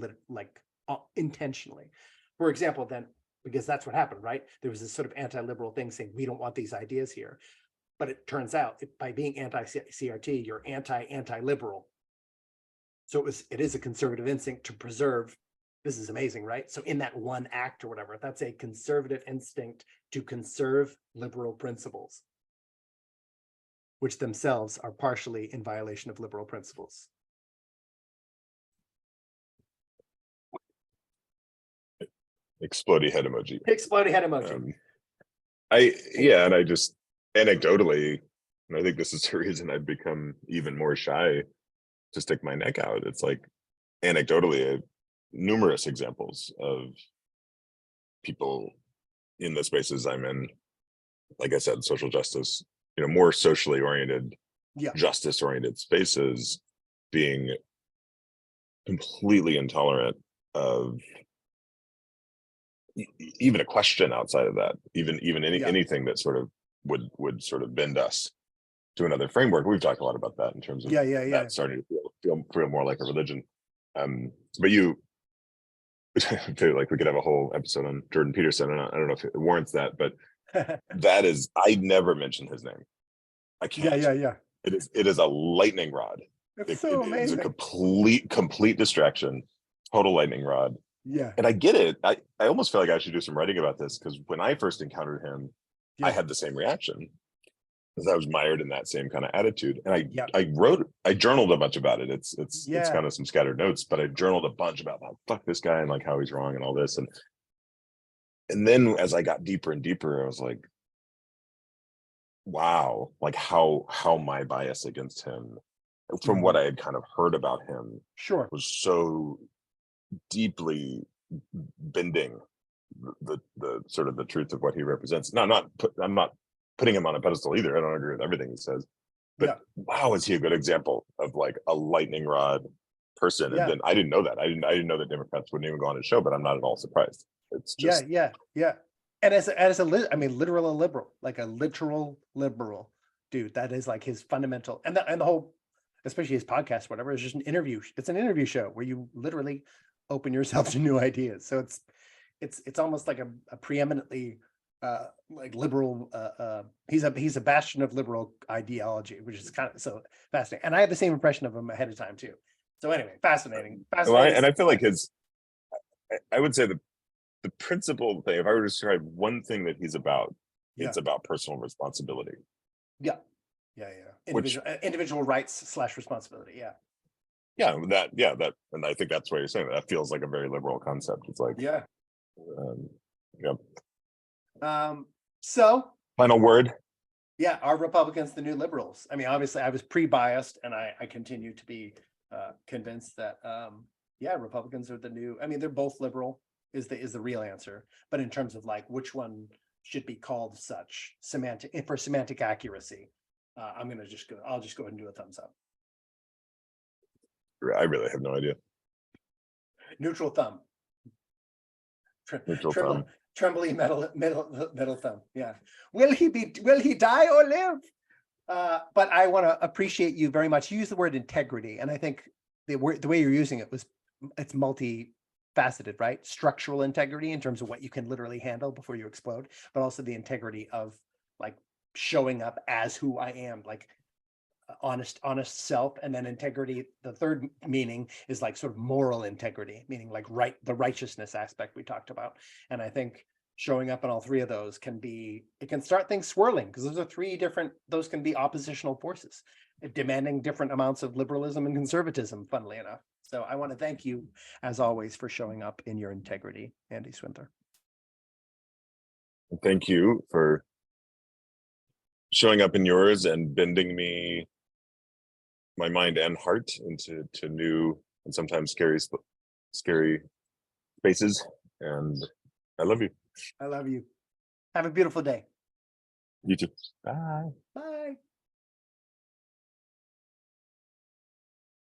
S1: intentionally. For example, then, because that's what happened, right? There was this sort of anti-liberal thing saying, we don't want these ideas here. But it turns out by being anti-CRT, you're anti-liberal. So it is a conservative instinct to preserve. This is amazing, right? So in that one act or whatever, that's a conservative instinct to conserve liberal principles, which themselves are partially in violation of liberal principles.
S2: Explodey head emoji.
S1: Explodey head emoji.
S2: And I just anecdotally, and I think this is the reason I've become even more shy to stick my neck out. It's like anecdotally, numerous examples of people in the spaces I'm in, like I said, social justice, more socially oriented, justice oriented spaces, being completely intolerant of even a question outside of that, even anything that sort of would sort of bend us to another framework. We've talked a lot about that in terms of that starting to feel more like a religion. But you feel like we could have a whole episode on Jordan Peterson, and I don't know if it warrants that, but that is, I never mention his name. I can't. It is a lightning rod. It's a complete distraction, total lightning rod.
S1: Yeah.
S2: And I get it. I almost feel like I should do some writing about this, because when I first encountered him, I had the same reaction. because I was mired in that same kind of attitude. And
S1: Yeah.
S2: I journaled a bunch about it. It's kind of some scattered notes, but I journaled a bunch about how fuck this guy and like how he's wrong and all this. And then as I got deeper and deeper, I was like, wow, like how my bias against him from what I had kind of heard about him was so deeply bending the sort of the truth of what he represents. Now, I'm not putting him on a pedestal either. I don't agree with everything he says, but wow, is he a good example of like a lightning rod person? And then I didn't know that. I didn't know that Democrats wouldn't even go on his show, but I'm not at all surprised. It's just
S1: yeah. And I mean, literal liberal, like a literal liberal dude. That is like his fundamental, and the whole, especially his podcast, whatever, is just an interview. It's an interview show where you literally open yourself to new ideas. So it's almost like a preeminently like liberal. He's a bastion of liberal ideology, which is kind of so fascinating. And I had the same impression of him ahead of time too. So anyway, fascinating.
S2: Well, and I feel like I would say the principal thing, if I were to describe one thing that he's about, it's about personal responsibility.
S1: Yeah. Individual rights / responsibility.
S2: That, and I think that's what you're saying. That feels like a very liberal concept. It's like,
S1: so
S2: final word.
S1: Yeah, are Republicans the new liberals? I mean, obviously, I was pre-biased, and I continue to be convinced that Republicans are the new. I mean, they're both liberal. Is the real answer, but in terms of like which one should be called such semantic accuracy, I'll just go ahead and do a thumbs up.
S2: I really have no idea.
S1: Neutral thumb.
S2: Neutral thumb.
S1: Trembly middle thumb. Yeah. Will he die or live? But I want to appreciate you very much. You use the word integrity, and I think the way you're using it's multifaceted, right? Structural integrity in terms of what you can literally handle before you explode, but also the integrity of like showing up as who I am, like honest self. And then integrity, the third meaning is like sort of moral integrity, meaning like the righteousness aspect we talked about. And I think showing up in all three of those can start things swirling, because those can be oppositional forces demanding different amounts of liberalism and conservatism, funnily enough. So I want to thank you, as always, for showing up in your integrity, Andy Swinther.
S2: Thank you for showing up in yours and bending my mind and heart into new and sometimes scary spaces. And I love you.
S1: I love you. Have a beautiful day.
S2: You too. Bye.
S1: Bye.